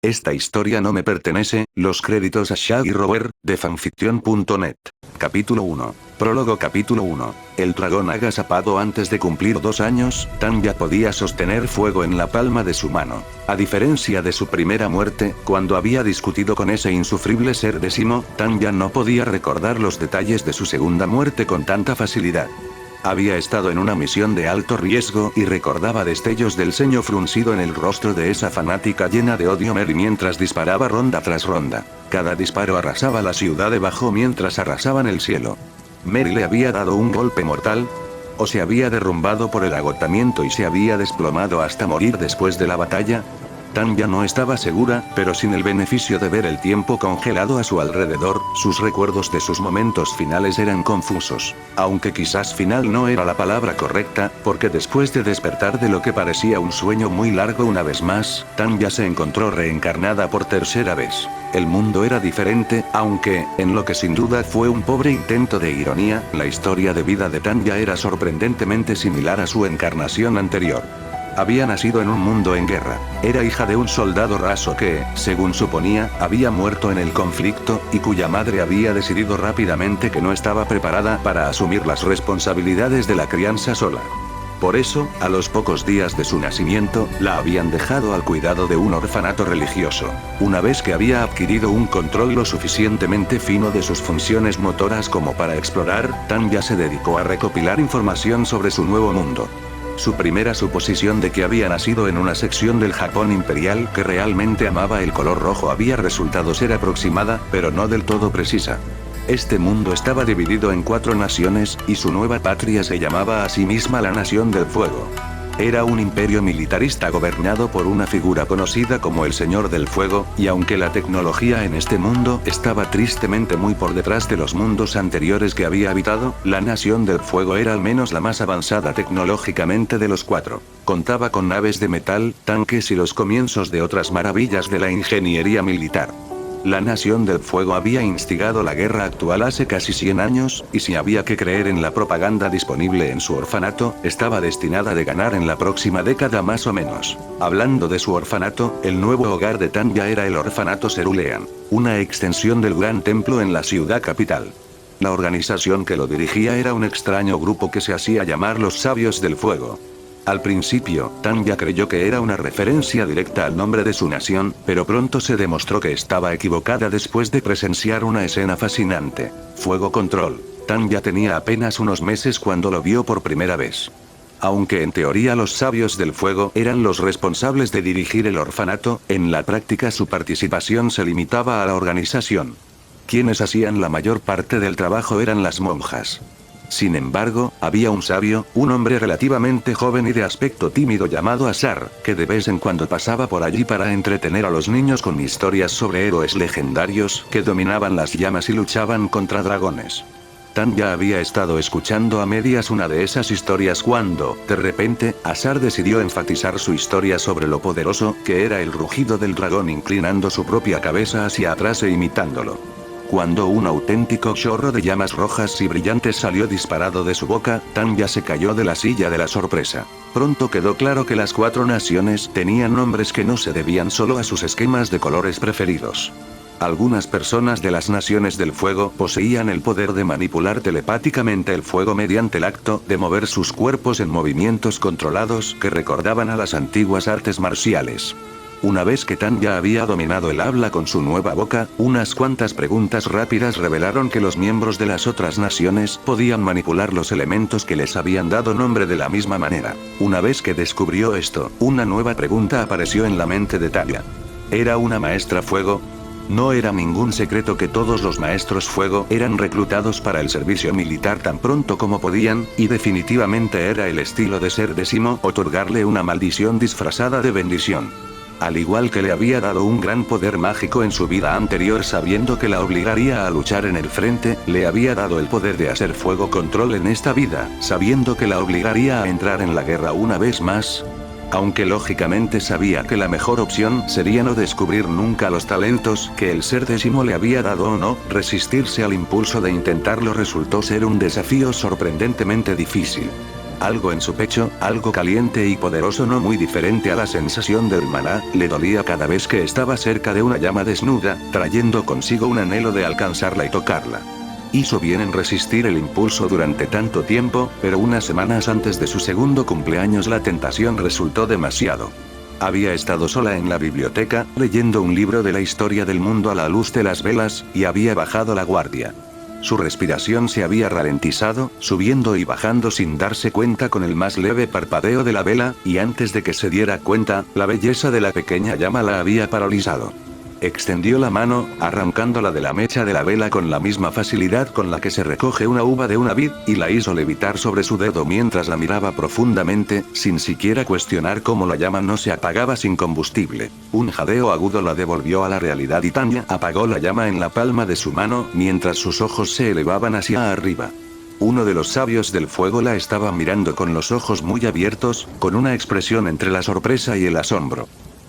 Esta historia no me pertenece, los créditos a Shaggy Rover, de fanfiction.net. Capítulo 1. Prólogo. Capítulo 1. El dragón agazapado. Antes de cumplir 2 años, Tan ya podía sostener fuego en la palma de su mano. A diferencia de su primera muerte, cuando había discutido con ese insufrible ser décimo, Tan ya no podía recordar los detalles de su segunda muerte con tanta facilidad. Había estado en una misión de alto riesgo y recordaba destellos del ceño fruncido en el rostro de esa fanática llena de odio Mary mientras disparaba ronda tras ronda. Cada disparo arrasaba la ciudad debajo mientras arrasaban el cielo. ¿Mary le había dado un golpe mortal? ¿O se había derrumbado por el agotamiento y se había desplomado hasta morir después de la batalla? Tan ya no estaba segura, pero sin el beneficio de ver el tiempo congelado a su alrededor, sus recuerdos de sus momentos finales eran confusos. Aunque quizás final no era la palabra correcta, porque después de despertar de lo que parecía un sueño muy largo una vez más, Tan ya se encontró reencarnada por tercera vez. El mundo era diferente, aunque, en lo que sin duda fue un pobre intento de ironía, la historia de vida de Tan ya era sorprendentemente similar a su encarnación anterior. Había nacido en un mundo en guerra. Era hija de un soldado raso que, según suponía, había muerto en el conflicto, y cuya madre había decidido rápidamente que no estaba preparada para asumir las responsabilidades de la crianza sola. Por eso, a los pocos días de su nacimiento, la habían dejado al cuidado de un orfanato religioso. Una vez que había adquirido un control lo suficientemente fino de sus funciones motoras como para explorar, Tan ya se dedicó a recopilar información sobre su nuevo mundo. Su primera suposición de que había nacido en una sección del Japón imperial que realmente amaba el color rojo había resultado ser aproximada, pero no del todo precisa. Este mundo estaba dividido en 4 naciones, y su nueva patria se llamaba a sí misma la Nación del Fuego. Era un imperio militarista gobernado por una figura conocida como el Señor del Fuego, y aunque la tecnología en este mundo estaba tristemente muy por detrás de los mundos anteriores que había habitado, la Nación del Fuego era al menos la más avanzada tecnológicamente de los 4. Contaba con naves de metal, tanques y los comienzos de otras maravillas de la ingeniería militar. La Nación del Fuego había instigado la guerra actual hace casi 100 años, y si había que creer en la propaganda disponible en su orfanato, estaba destinada de ganar en la próxima década más o menos. Hablando de su orfanato, el nuevo hogar de Tan ya era el orfanato Cerulean, una extensión del gran templo en la ciudad capital. La organización que lo dirigía era un extraño grupo que se hacía llamar los Sabios del Fuego. Al principio, Tan ya creyó que era una referencia directa al nombre de su nación, pero pronto se demostró que estaba equivocada después de presenciar una escena fascinante. Fuego Control. Tan ya tenía apenas unos meses cuando lo vio por primera vez. Aunque en teoría los Sabios del Fuego eran los responsables de dirigir el orfanato, en la práctica su participación se limitaba a la organización. Quienes hacían la mayor parte del trabajo eran las monjas. Sin embargo, había un sabio, un hombre relativamente joven y de aspecto tímido llamado Asar, que de vez en cuando pasaba por allí para entretener a los niños con historias sobre héroes legendarios que dominaban las llamas y luchaban contra dragones. Tan ya había estado escuchando a medias una de esas historias cuando, de repente, Asar decidió enfatizar su historia sobre lo poderoso que era el rugido del dragón inclinando su propia cabeza hacia atrás e imitándolo. Cuando un auténtico chorro de llamas rojas y brillantes salió disparado de su boca, Tan ya se cayó de la silla de la sorpresa. Pronto quedó claro que las 4 naciones tenían nombres que no se debían solo a sus esquemas de colores preferidos. Algunas personas de las Naciones del Fuego poseían el poder de manipular telepáticamente el fuego mediante el acto de mover sus cuerpos en movimientos controlados que recordaban a las antiguas artes marciales. Una vez que Tan ya había dominado el habla con su nueva boca, unas cuantas preguntas rápidas revelaron que los miembros de las otras naciones podían manipular los elementos que les habían dado nombre de la misma manera. Una vez que descubrió esto, una nueva pregunta apareció en la mente de Tan ya. ¿Era una maestra fuego? No era ningún secreto que todos los maestros fuego eran reclutados para el servicio militar tan pronto como podían, y definitivamente era el estilo de ser décimo otorgarle una maldición disfrazada de bendición. Al igual que le había dado un gran poder mágico en su vida anterior sabiendo que la obligaría a luchar en el frente, le había dado el poder de hacer fuego control en esta vida, sabiendo que la obligaría a entrar en la guerra una vez más. Aunque lógicamente sabía que la mejor opción sería no descubrir nunca los talentos que el ser décimo le había dado o no, resistirse al impulso de intentarlo resultó ser un desafío sorprendentemente difícil. Algo en su pecho, algo caliente y poderoso no muy diferente a la sensación del maná, le dolía cada vez que estaba cerca de una llama desnuda, trayendo consigo un anhelo de alcanzarla y tocarla. Hizo bien en resistir el impulso durante tanto tiempo, pero unas semanas antes de su segundo cumpleaños la tentación resultó demasiado. Había estado sola en la biblioteca, leyendo un libro de la historia del mundo a la luz de las velas, y había bajado la guardia. Su respiración se había ralentizado, subiendo y bajando sin darse cuenta con el más leve parpadeo de la vela, y antes de que se diera cuenta, la belleza de la pequeña llama la había paralizado. Extendió la mano, arrancándola de la mecha de la vela con la misma facilidad con la que se recoge una uva de una vid, y la hizo levitar sobre su dedo mientras la miraba profundamente, sin siquiera cuestionar cómo la llama no se apagaba sin combustible. Un jadeo agudo la devolvió a la realidad y Tanya apagó la llama en la palma de su mano, mientras sus ojos se elevaban hacia arriba. Uno de los sabios del fuego la estaba mirando con los ojos muy abiertos, con una expresión entre la sorpresa y el asombro.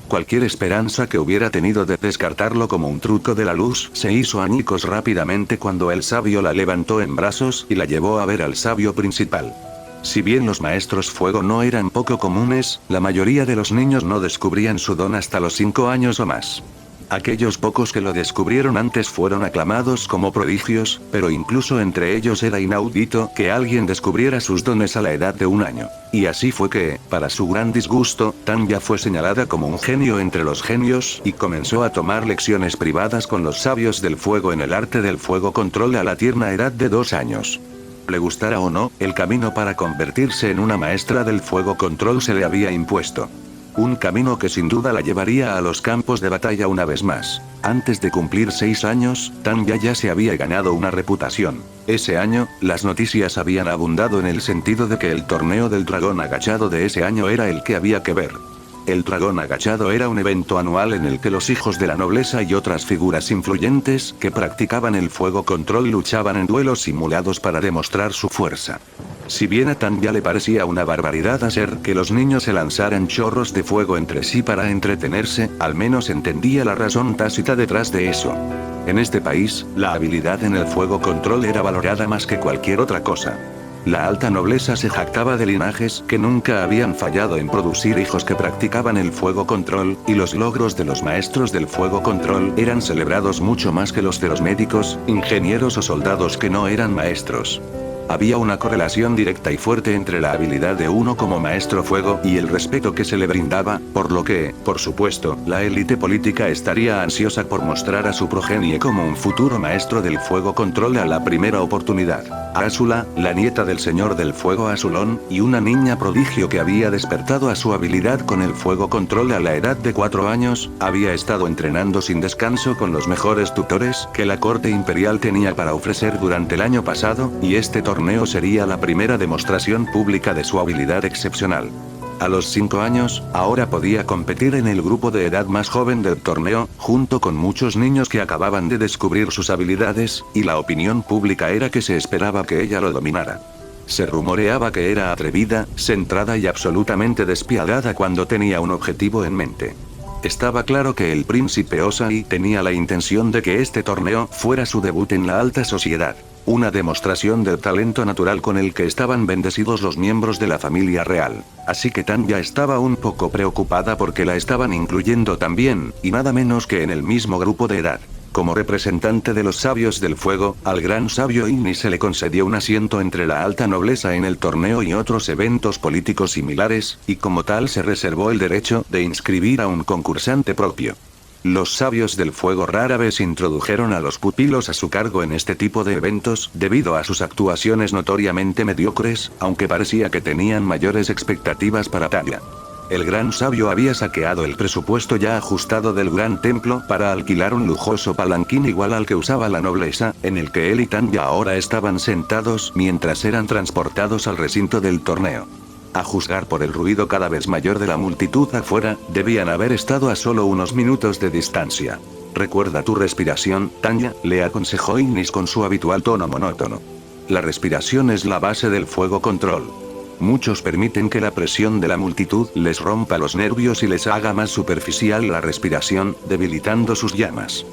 Cualquier esperanza que hubiera tenido de descartarlo como un truco de la luz se hizo añicos rápidamente cuando el sabio la levantó en brazos y la llevó a ver al sabio principal. Si bien los maestros fuego no eran poco comunes, la mayoría de los niños no descubrían su don hasta los 5 años o más. Aquellos pocos que lo descubrieron antes fueron aclamados como prodigios, pero incluso entre ellos era inaudito que alguien descubriera sus dones a la edad de 1 año. Y así fue que, para su gran disgusto, Tanya fue señalada como un genio entre los genios, y comenzó a tomar lecciones privadas con los sabios del fuego en el arte del fuego control a la tierna edad de 2 años. Le gustara o no, el camino para convertirse en una maestra del fuego control se le había impuesto. Un camino que sin duda la llevaría a los campos de batalla una vez más. Antes de cumplir 6 años, Tanya ya se había ganado una reputación. Ese año, las noticias habían abundado en el sentido de que el torneo del dragón agachado de ese año era el que había que ver. El dragón agachado era un evento anual en el que los hijos de la nobleza y otras figuras influyentes que practicaban el fuego control luchaban en duelos simulados para demostrar su fuerza. Si bien a Tanya le parecía una barbaridad hacer que los niños se lanzaran chorros de fuego entre sí para entretenerse, al menos entendía la razón tácita detrás de eso. En este país, la habilidad en el fuego control era valorada más que cualquier otra cosa. La alta nobleza se jactaba de linajes que nunca habían fallado en producir hijos que practicaban el fuego control, y los logros de los maestros del fuego control eran celebrados mucho más que los de los médicos, ingenieros o soldados que no eran maestros. Había una correlación directa y fuerte entre la habilidad de uno como maestro fuego y el respeto que se le brindaba, por lo que, por supuesto, la élite política estaría ansiosa por mostrar a su progenie como un futuro maestro del fuego control a la primera oportunidad. Azula, la nieta del señor del fuego Azulón, y una niña prodigio que había despertado a su habilidad con el fuego control a la edad de 4 años, había estado entrenando sin descanso con los mejores tutores que la corte imperial tenía para ofrecer durante el año pasado, y este torneo sería la primera demostración pública de su habilidad excepcional. A los 5 años, ahora podía competir en el grupo de edad más joven del torneo, junto con muchos niños que acababan de descubrir sus habilidades, y la opinión pública era que se esperaba que ella lo dominara. Se rumoreaba que era atrevida, centrada y absolutamente despiadada cuando tenía un objetivo en mente. Estaba claro que el príncipe Osai tenía la intención de que este torneo fuera su debut en la alta sociedad. Una demostración del talento natural con el que estaban bendecidos los miembros de la familia real. Así que Tanya estaba un poco preocupada porque la estaban incluyendo también, y nada menos que en el mismo grupo de edad. Como representante de los sabios del fuego, al gran sabio Inni se le concedió un asiento entre la alta nobleza en el torneo y otros eventos políticos similares, y como tal se reservó el derecho de inscribir a un concursante propio. Los sabios del fuego rara vez introdujeron a los pupilos a su cargo en este tipo de eventos, debido a sus actuaciones notoriamente mediocres, aunque parecía que tenían mayores expectativas para Tanya. El gran sabio había saqueado el presupuesto ya ajustado del gran templo para alquilar un lujoso palanquín igual al que usaba la nobleza, en el que él y Tanya ahora estaban sentados mientras eran transportados al recinto del torneo. A juzgar por el ruido cada vez mayor de la multitud afuera, debían haber estado a solo unos minutos de distancia. «Recuerda tu respiración, Tanya», le aconsejó Ignis con su habitual tono monótono. La respiración es la base del fuego control. Muchos permiten que la presión de la multitud les rompa los nervios y les haga más superficial la respiración, debilitando sus llamas.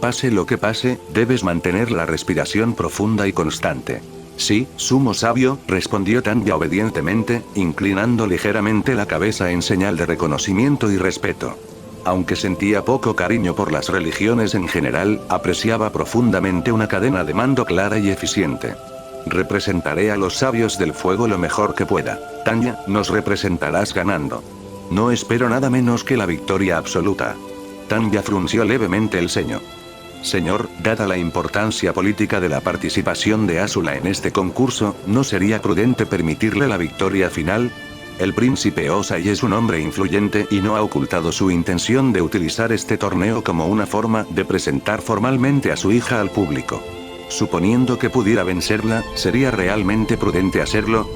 Pase lo que pase, debes mantener la respiración profunda y constante. Sí, sumo sabio, respondió Tanya obedientemente, inclinando ligeramente la cabeza en señal de reconocimiento y respeto. Aunque sentía poco cariño por las religiones en general, apreciaba profundamente una cadena de mando clara y eficiente. Representaré a los sabios del fuego lo mejor que pueda. Tanya, nos representarás ganando. No espero nada menos que la victoria absoluta. Tanya frunció levemente el ceño. Señor, dada la importancia política de la participación de Azula en este concurso, ¿no sería prudente permitirle la victoria final? El príncipe Ozai es un hombre influyente y no ha ocultado su intención de utilizar este torneo como una forma de presentar formalmente a su hija al público. Suponiendo que pudiera vencerla, ¿sería realmente prudente hacerlo?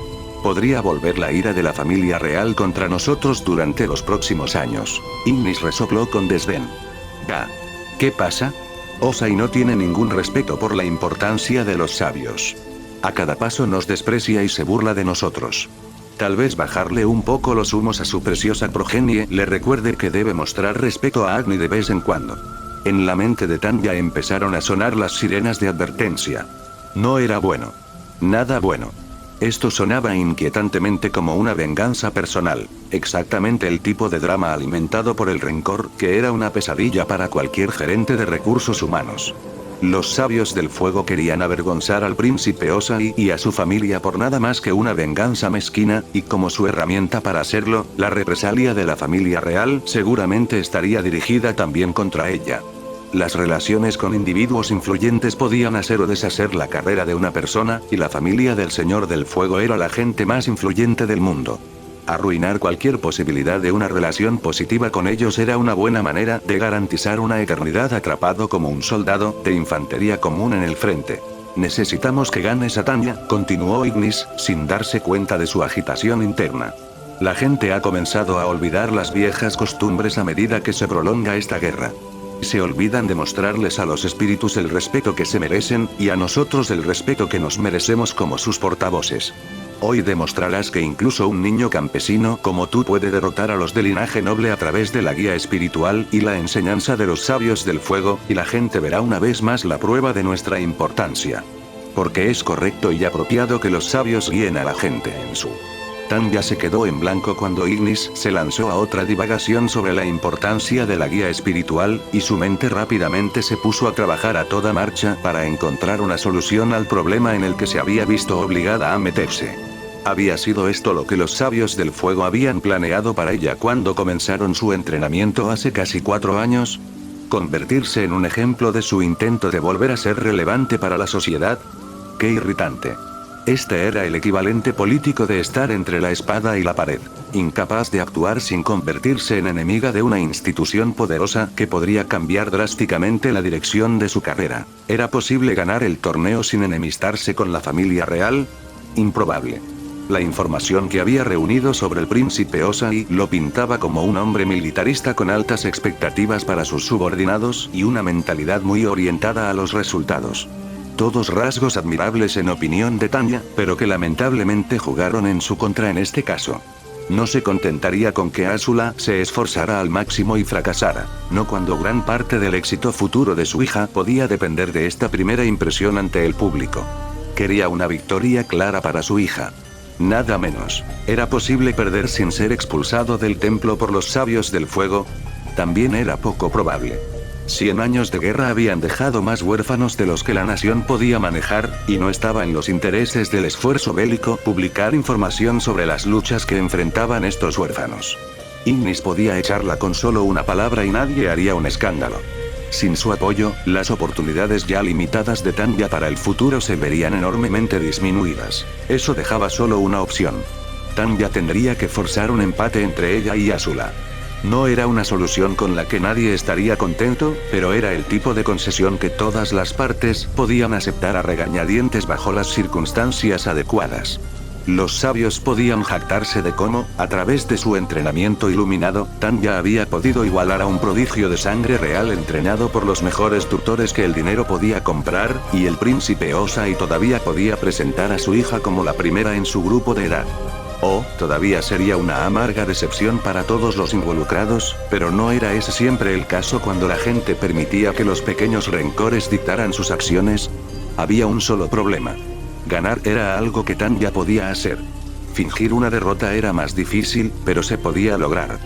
Podría volver la ira de la familia real contra nosotros durante los próximos años. Ignis resopló con desdén. Ah. ¿Qué pasa? Ozai no tiene ningún respeto por la importancia de los sabios. A cada paso nos desprecia y se burla de nosotros. Tal vez bajarle un poco los humos a su preciosa progenie le recuerde que debe mostrar respeto a Agni de vez en cuando. En la mente de Tanya empezaron a sonar las sirenas de advertencia. No era bueno. Nada bueno. Esto sonaba inquietantemente como una venganza personal, exactamente el tipo de drama alimentado por el rencor que era una pesadilla para cualquier gerente de recursos humanos. Los sabios del fuego querían avergonzar al príncipe Ozai y a su familia por nada más que una venganza mezquina, y como su herramienta para hacerlo, la represalia de la familia real seguramente estaría dirigida también contra ella. Las relaciones con individuos influyentes podían hacer o deshacer la carrera de una persona, y la familia del Señor del Fuego era la gente más influyente del mundo. Arruinar cualquier posibilidad de una relación positiva con ellos era una buena manera de garantizar una eternidad atrapado como un soldado de infantería común en el frente. Necesitamos que ganes a Tanya, continuó Ignis, sin darse cuenta de su agitación interna. La gente ha comenzado a olvidar las viejas costumbres a medida que se prolonga esta guerra. Se olvidan de mostrarles a los espíritus el respeto que se merecen, y a nosotros el respeto que nos merecemos como sus portavoces. Hoy demostrarás que incluso un niño campesino como tú puede derrotar a los de linaje noble a través de la guía espiritual y la enseñanza de los sabios del fuego, y la gente verá una vez más la prueba de nuestra importancia. Porque es correcto y apropiado que los sabios guíen a la gente en su... Tanya se quedó en blanco cuando Ignis se lanzó a otra divagación sobre la importancia de la guía espiritual, y su mente rápidamente se puso a trabajar a toda marcha para encontrar una solución al problema en el que se había visto obligada a meterse. ¿Había sido esto lo que los sabios del fuego habían planeado para ella cuando comenzaron su entrenamiento hace casi 4 años? ¿Convertirse en un ejemplo de su intento de volver a ser relevante para la sociedad? ¡Qué irritante! Este era el equivalente político de estar entre la espada y la pared, incapaz de actuar sin convertirse en enemiga de una institución poderosa que podría cambiar drásticamente la dirección de su carrera. ¿Era posible ganar el torneo sin enemistarse con la familia real? Improbable. La información que había reunido sobre el príncipe Ozai lo pintaba como un hombre militarista con altas expectativas para sus subordinados y una mentalidad muy orientada a los resultados. Todos rasgos admirables en opinión de Tanya, pero que lamentablemente jugaron en su contra en este caso. No se contentaría con que Azula se esforzara al máximo y fracasara, no cuando gran parte del éxito futuro de su hija podía depender de esta primera impresión ante el público. Quería una victoria clara para su hija. Nada menos. ¿Era posible perder sin ser expulsado del templo por los sabios del fuego? También era poco probable. 100 años de guerra habían dejado más huérfanos de los que la nación podía manejar, y no estaba en los intereses del esfuerzo bélico publicar información sobre las luchas que enfrentaban estos huérfanos. Ignis podía echarla con solo una palabra y nadie haría un escándalo. Sin su apoyo, las oportunidades ya limitadas de Tanya para el futuro se verían enormemente disminuidas. Eso dejaba solo una opción. Tanya tendría que forzar un empate entre ella y Azula. No era una solución con la que nadie estaría contento, pero era el tipo de concesión que todas las partes podían aceptar a regañadientes bajo las circunstancias adecuadas. Los sabios podían jactarse de cómo, a través de su entrenamiento iluminado, Tanya había podido igualar a un prodigio de sangre real entrenado por los mejores tutores que el dinero podía comprar, y el príncipe Ozai todavía podía presentar a su hija como la primera en su grupo de edad. Todavía sería una amarga decepción para todos los involucrados, pero no era ese siempre el caso cuando la gente permitía que los pequeños rencores dictaran sus acciones. Había un solo problema. Ganar era algo que Tanya podía hacer. Fingir una derrota era más difícil, pero se podía lograr.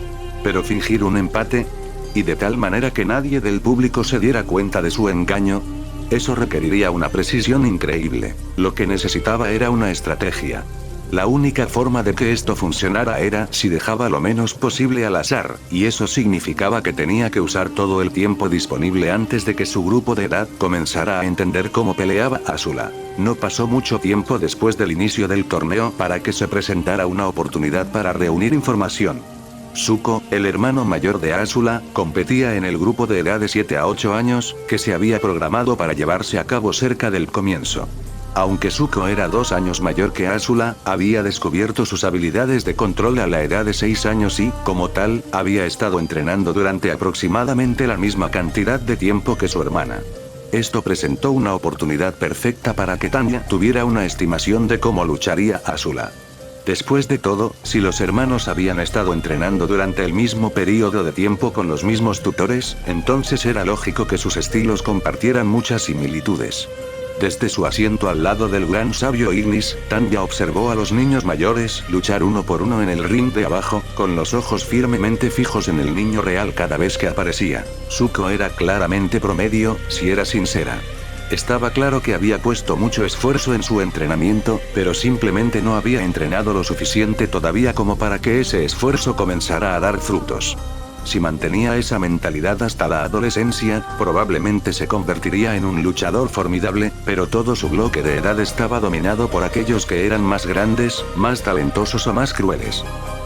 Pero fingir un empate, y de tal manera que nadie del público se diera cuenta de su engaño, eso requeriría una precisión increíble. Lo que necesitaba era una estrategia. La única forma de que esto funcionara era si dejaba lo menos posible al azar, y eso significaba que tenía que usar todo el tiempo disponible antes de que su grupo de edad comenzara a entender cómo peleaba Azula. No pasó mucho tiempo después del inicio del torneo para que se presentara una oportunidad para reunir información. Zuko, el hermano mayor de Azula, competía en el grupo de edad de 7 a 8 años, que se había programado para llevarse a cabo cerca del comienzo. Aunque Zuko era 2 años mayor que Azula, había descubierto sus habilidades de control a la edad de 6 años y, como tal, había estado entrenando durante aproximadamente la misma cantidad de tiempo que su hermana. Esto presentó una oportunidad perfecta para que Tanya tuviera una estimación de cómo lucharía Azula. Después de todo, si los hermanos habían estado entrenando durante el mismo periodo de tiempo con los mismos tutores, entonces era lógico que sus estilos compartieran muchas similitudes. Desde su asiento al lado del gran sabio Ignis, Tanya observó a los niños mayores luchar uno por uno en el ring de abajo, con los ojos firmemente fijos en el niño real cada vez que aparecía. Zuko era claramente promedio, si era sincera. Estaba claro que había puesto mucho esfuerzo en su entrenamiento, pero simplemente no había entrenado lo suficiente todavía como para que ese esfuerzo comenzara a dar frutos. Si mantenía esa mentalidad hasta la adolescencia, probablemente se convertiría en un luchador formidable, pero todo su bloque de edad estaba dominado por aquellos que eran más grandes, más talentosos o más crueles.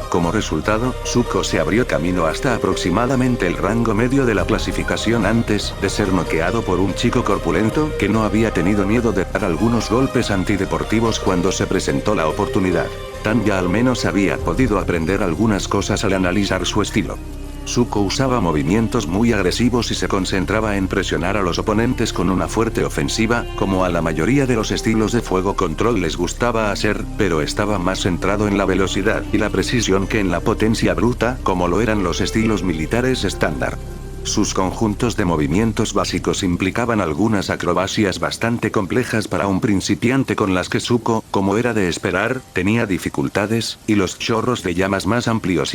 Como resultado, Zuko se abrió camino hasta aproximadamente el rango medio de la clasificación antes de ser noqueado por un chico corpulento que no había tenido miedo de dar algunos golpes antideportivos cuando se presentó la oportunidad. Tanya al menos había podido aprender algunas cosas al analizar su estilo. Zuko usaba movimientos muy agresivos y se concentraba en presionar a los oponentes con una fuerte ofensiva, como a la mayoría de los estilos de fuego control les gustaba hacer, pero estaba más centrado en la velocidad y la precisión que en la potencia bruta, como lo eran los estilos militares estándar. Sus conjuntos de movimientos básicos implicaban algunas acrobacias bastante complejas para un principiante con las que Zuko, como era de esperar, tenía dificultades, y los chorros de llamas más amplios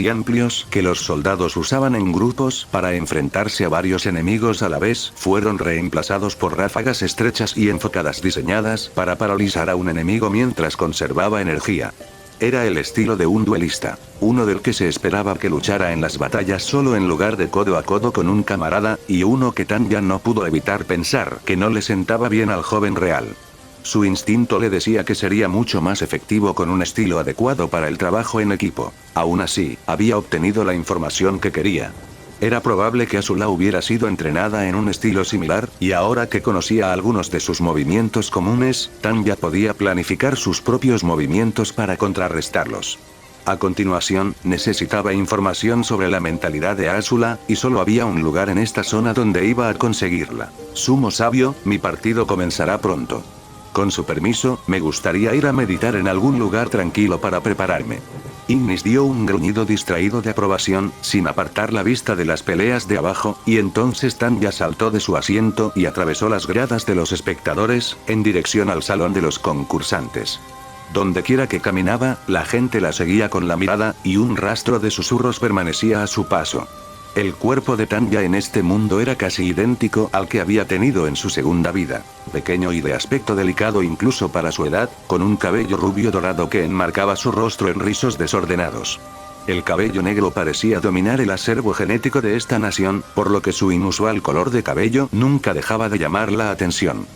que los soldados usaban en grupos para enfrentarse a varios enemigos a la vez, fueron reemplazados por ráfagas estrechas y enfocadas diseñadas para paralizar a un enemigo mientras conservaba energía. Era el estilo de un duelista, uno del que se esperaba que luchara en las batallas solo en lugar de codo a codo con un camarada, y uno que Tanya no pudo evitar pensar que no le sentaba bien al joven real. Su instinto le decía que sería mucho más efectivo con un estilo adecuado para el trabajo en equipo. Aún así, había obtenido la información que quería. Era probable que Azula hubiera sido entrenada en un estilo similar, y ahora que conocía algunos de sus movimientos comunes, Tanya podía planificar sus propios movimientos para contrarrestarlos. A continuación, necesitaba información sobre la mentalidad de Azula, y solo había un lugar en esta zona donde iba a conseguirla. Sumo sabio, mi partido comenzará pronto. Con su permiso, me gustaría ir a meditar en algún lugar tranquilo para prepararme. Ignis dio un gruñido distraído de aprobación, sin apartar la vista de las peleas de abajo, y entonces Tanya saltó de su asiento y atravesó las gradas de los espectadores, en dirección al salón de los concursantes. Dondequiera que caminaba, la gente la seguía con la mirada, y un rastro de susurros permanecía a su paso. El cuerpo de Tanya en este mundo era casi idéntico al que había tenido en su segunda vida. Pequeño y de aspecto delicado incluso para su edad, con un cabello rubio dorado que enmarcaba su rostro en rizos desordenados. El cabello negro parecía dominar el acervo genético de esta nación, por lo que su inusual color de cabello nunca dejaba de llamar la atención.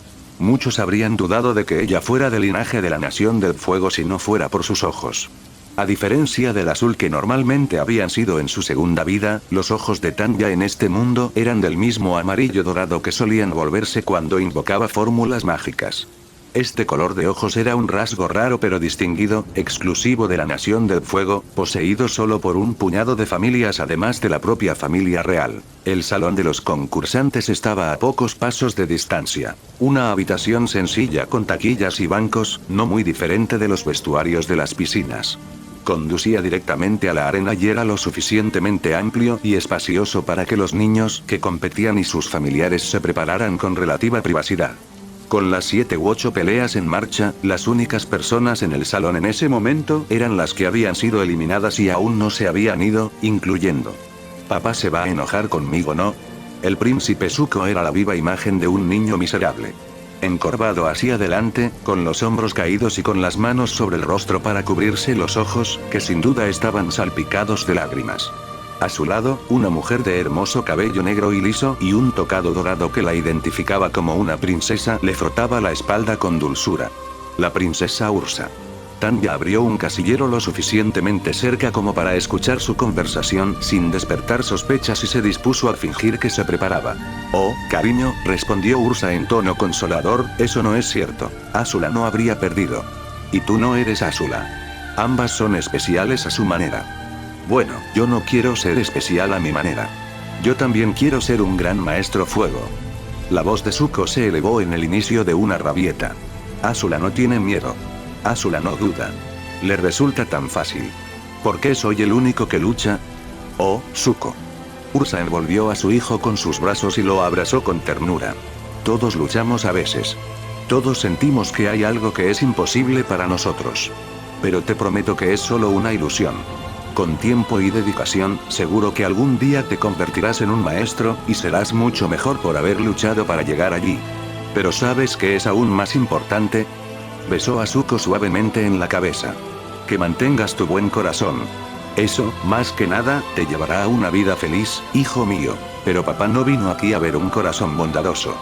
Muchos habrían dudado de que ella fuera del linaje de la Nación del Fuego si no fuera por sus ojos. A diferencia del azul que normalmente habían sido en su segunda vida, los ojos de Tanya en este mundo eran del mismo amarillo dorado que solían volverse cuando invocaba fórmulas mágicas. Este color de ojos era un rasgo raro pero distinguido, exclusivo de la Nación del Fuego, poseído solo por un puñado de familias además de la propia familia real. El salón de los concursantes estaba a pocos pasos de distancia. Una habitación sencilla con taquillas y bancos, no muy diferente de los vestuarios de las piscinas. Conducía directamente a la arena y era lo suficientemente amplio y espacioso para que los niños que competían y sus familiares se prepararan con relativa privacidad. Con las 7 u 8 peleas en marcha, las únicas personas en el salón en ese momento eran las que habían sido eliminadas y aún no se habían ido, incluyendo. Papá se va a enojar conmigo, ¿no? El príncipe Zuko era la viva imagen de un niño miserable. Encorvado hacia adelante, con los hombros caídos y con las manos sobre el rostro para cubrirse los ojos, que sin duda estaban salpicados de lágrimas. A su lado, una mujer de hermoso cabello negro y liso y un tocado dorado que la identificaba como una princesa le frotaba la espalda con dulzura. La princesa Ursa. Tanya abrió un casillero lo suficientemente cerca como para escuchar su conversación sin despertar sospechas y se dispuso a fingir que se preparaba. Oh, cariño, respondió Ursa en tono consolador, eso no es cierto. Azula no habría perdido. Y tú no eres Azula. Ambas son especiales a su manera. Bueno, yo no quiero ser especial a mi manera. Yo también quiero ser un gran maestro fuego. La voz de Zuko se elevó en el inicio de una rabieta. Azula no tiene miedo. Azula no duda. Le resulta tan fácil. ¿Por qué soy el único que lucha? Oh, Zuko. Ursa envolvió a su hijo con sus brazos y lo abrazó con ternura. Todos luchamos a veces. Todos sentimos que hay algo que es imposible para nosotros. Pero te prometo que es solo una ilusión. Con tiempo y dedicación, seguro que algún día te convertirás en un maestro, y serás mucho mejor por haber luchado para llegar allí. Pero ¿sabes qué es aún más importante? Besó a Zuko suavemente en la cabeza. Que mantengas tu buen corazón. Eso, más que nada, te llevará a una vida feliz, hijo mío. Pero papá no vino aquí a ver un corazón bondadoso.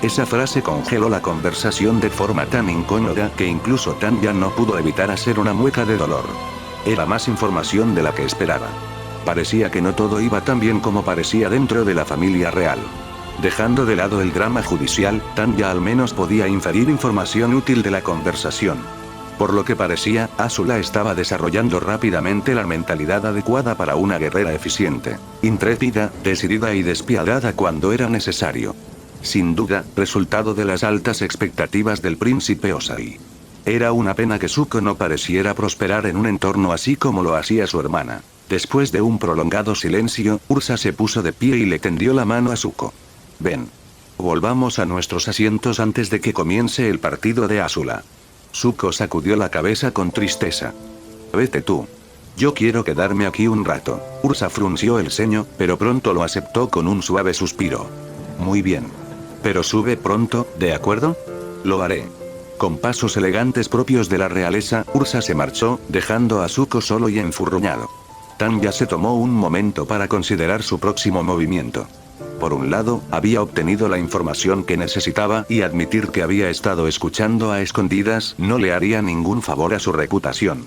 Esa frase congeló la conversación de forma tan incómoda que incluso Tanya no pudo evitar hacer una mueca de dolor. Era más información de la que esperaba. Parecía que no todo iba tan bien como parecía dentro de la familia real. Dejando de lado el drama judicial, Tanya al menos podía inferir información útil de la conversación. Por lo que parecía, Azula estaba desarrollando rápidamente la mentalidad adecuada para una guerrera eficiente, intrépida, decidida y despiadada cuando era necesario. Sin duda, resultado de las altas expectativas del príncipe Ozai. Era una pena que Zuko no pareciera prosperar en un entorno así como lo hacía su hermana. Después de un prolongado silencio, Ursa se puso de pie y le tendió la mano a Zuko. Ven. Volvamos a nuestros asientos antes de que comience el partido de Azula. Zuko sacudió la cabeza con tristeza. Vete tú. Yo quiero quedarme aquí un rato. Ursa frunció el ceño, pero pronto lo aceptó con un suave suspiro. Muy bien. Pero sube pronto, ¿de acuerdo? Lo haré. Con pasos elegantes propios de la realeza, Ursa se marchó, dejando a Zuko solo y enfurruñado. Tanya se tomó un momento para considerar su próximo movimiento. Por un lado, había obtenido la información que necesitaba y admitir que había estado escuchando a escondidas no le haría ningún favor a su reputación.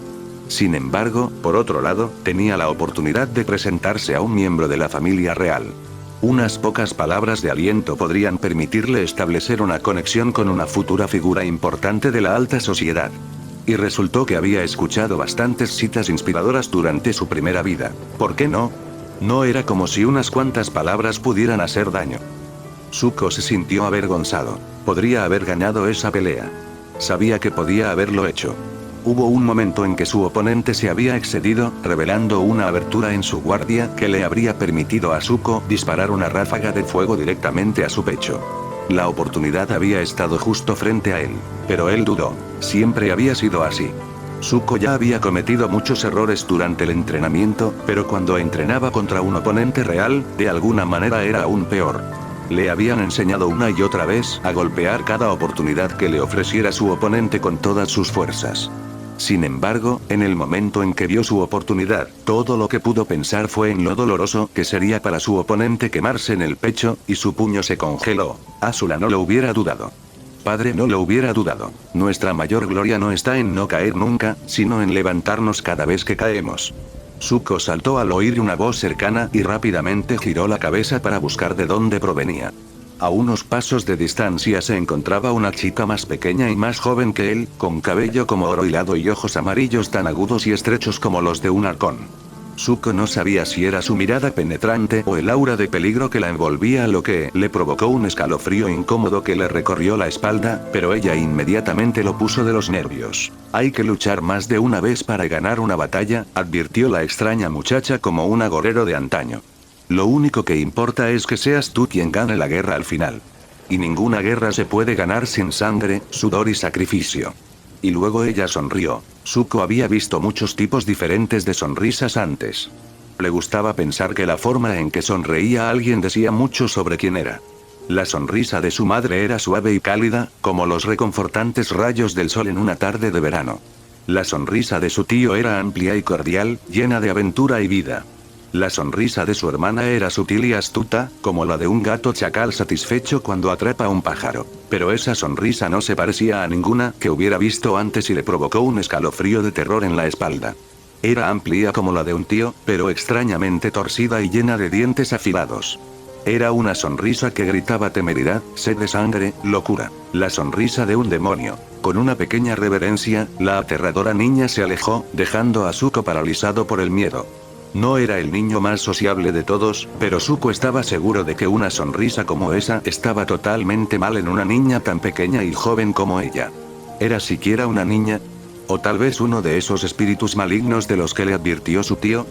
Sin embargo, por otro lado, tenía la oportunidad de presentarse a un miembro de la familia real. Unas pocas palabras de aliento podrían permitirle establecer una conexión con una futura figura importante de la alta sociedad. Y resultó que había escuchado bastantes citas inspiradoras durante su primera vida. ¿Por qué no? No era como si unas cuantas palabras pudieran hacer daño. Zuko se sintió avergonzado. Podría haber ganado esa pelea. Sabía que podía haberlo hecho. Hubo un momento en que su oponente se había excedido, revelando una abertura en su guardia que le habría permitido a Zuko disparar una ráfaga de fuego directamente a su pecho. La oportunidad había estado justo frente a él, pero él dudó. Siempre había sido así. Zuko ya había cometido muchos errores durante el entrenamiento, pero cuando entrenaba contra un oponente real, de alguna manera era aún peor. Le habían enseñado una y otra vez a golpear cada oportunidad que le ofreciera su oponente con todas sus fuerzas. Sin embargo, en el momento en que vio su oportunidad, todo lo que pudo pensar fue en lo doloroso que sería para su oponente quemarse en el pecho, y su puño se congeló. Azula no lo hubiera dudado. Padre, no lo hubiera dudado. Nuestra mayor gloria no está en no caer nunca, sino en levantarnos cada vez que caemos. Zuko saltó al oír una voz cercana y rápidamente giró la cabeza para buscar de dónde provenía. A unos pasos de distancia se encontraba una chica más pequeña y más joven que él, con cabello como oro hilado y ojos amarillos tan agudos y estrechos como los de un halcón. Zuko no sabía si era su mirada penetrante o el aura de peligro que la envolvía lo que le provocó un escalofrío incómodo que le recorrió la espalda, pero ella inmediatamente lo puso de los nervios. Hay que luchar más de una vez para ganar una batalla, advirtió la extraña muchacha como un agorero de antaño. Lo único que importa es que seas tú quien gane la guerra al final. y ninguna guerra se puede ganar sin sangre, sudor y sacrificio. Y luego ella sonrió. Zuko había visto muchos tipos diferentes de sonrisas antes. Le gustaba pensar que la forma en que sonreía alguien decía mucho sobre quién era. La sonrisa de su madre era suave y cálida, como los reconfortantes rayos del sol en una tarde de verano. La sonrisa de su tío era amplia y cordial, llena de aventura y vida. La sonrisa de su hermana era sutil y astuta, como la de un gato chacal satisfecho cuando atrapa a un pájaro. Pero esa sonrisa no se parecía a ninguna que hubiera visto antes y le provocó un escalofrío de terror en la espalda. Era amplia como la de un tío, pero extrañamente torcida y llena de dientes afilados. Era una sonrisa que gritaba temeridad, sed de sangre, locura. La sonrisa de un demonio. Con una pequeña reverencia, la aterradora niña se alejó, dejando a Zuko paralizado por el miedo. No era el niño más sociable de todos, pero Zuko estaba seguro de que una sonrisa como esa estaba totalmente mal en una niña tan pequeña y joven como ella. ¿Era siquiera una niña? ¿O tal vez uno de esos espíritus malignos de los que le advirtió su tío?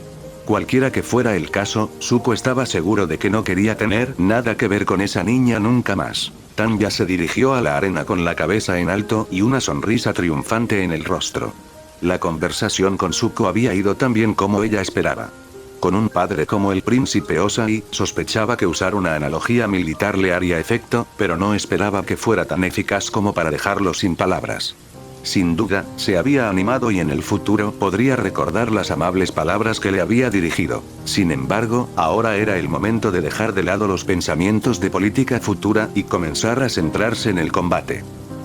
Cualquiera que fuera el caso, Zuko estaba seguro de que no quería tener nada que ver con esa niña nunca más. Tanya se dirigió a la arena con la cabeza en alto y una sonrisa triunfante en el rostro. La conversación con Zuko había ido tan bien como ella esperaba. Con un padre como el príncipe Ozai, sospechaba que usar una analogía militar le haría efecto, pero no esperaba que fuera tan eficaz como para dejarlo sin palabras. Sin duda, se había animado y en el futuro podría recordar las amables palabras que le había dirigido. Sin embargo, ahora era el momento de dejar de lado los pensamientos de política futura y comenzar a centrarse en el combate.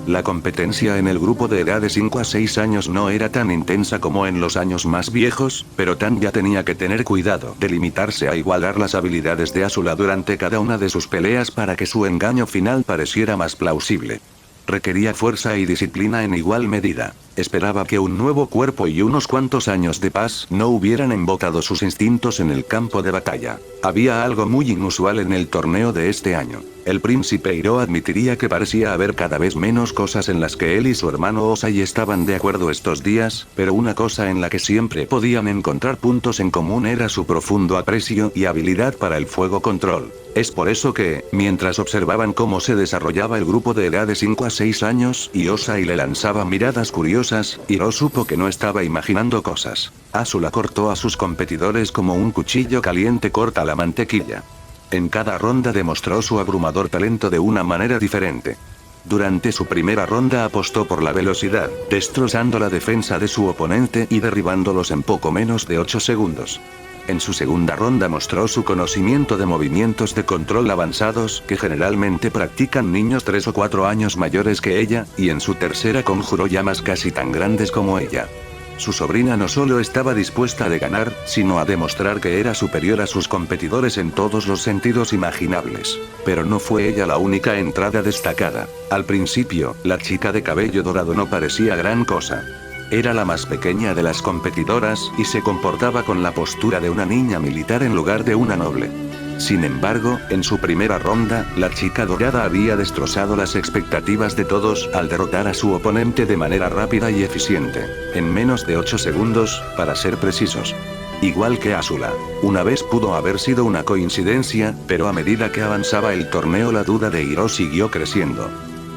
La competencia en el grupo de edad de 5 a 6 años no era tan intensa como en los años más viejos, pero Tanya tenía que tener cuidado de limitarse a igualar las habilidades de Azula durante cada una de sus peleas para que su engaño final pareciera más plausible. Requería fuerza y disciplina en igual medida. Esperaba que un nuevo cuerpo y unos cuantos años de paz no hubieran embotado sus instintos en el campo de batalla. Había algo muy inusual en el torneo de este año. El príncipe Hiro admitiría que parecía haber cada vez menos cosas en las que él y su hermano Ozai estaban de acuerdo estos días, pero una cosa en la que siempre podían encontrar puntos en común era su profundo aprecio y habilidad para el fuego control. Es por eso que, mientras observaban cómo se desarrollaba el grupo de edad de 5 a 6 años y Ozai le lanzaba miradas curiosas, Hiro supo que no estaba imaginando cosas. Azula cortó a sus competidores como un cuchillo caliente corta la mantequilla. En cada ronda demostró su abrumador talento de una manera diferente. Durante su primera ronda apostó por la velocidad, destrozando la defensa de su oponente y derribándolos en poco menos de 8 segundos. En su segunda ronda mostró su conocimiento de movimientos de control avanzados que generalmente practican niños 3 o 4 años mayores que ella, y en su tercera conjuró llamas casi tan grandes como ella. Su sobrina no solo estaba dispuesta a ganar, sino a demostrar que era superior a sus competidores en todos los sentidos imaginables. Pero no fue ella la única entrada destacada. Al principio, la chica de cabello dorado no parecía gran cosa. Era la más pequeña de las competidoras y se comportaba con la postura de una niña militar en lugar de una noble. Sin embargo, en su primera ronda, la chica dorada había destrozado las expectativas de todos al derrotar a su oponente de manera rápida y eficiente. En menos de 8 segundos, para ser precisos. Igual que Azula. Una vez pudo haber sido una coincidencia, pero a medida que avanzaba el torneo la duda de Hiro siguió creciendo.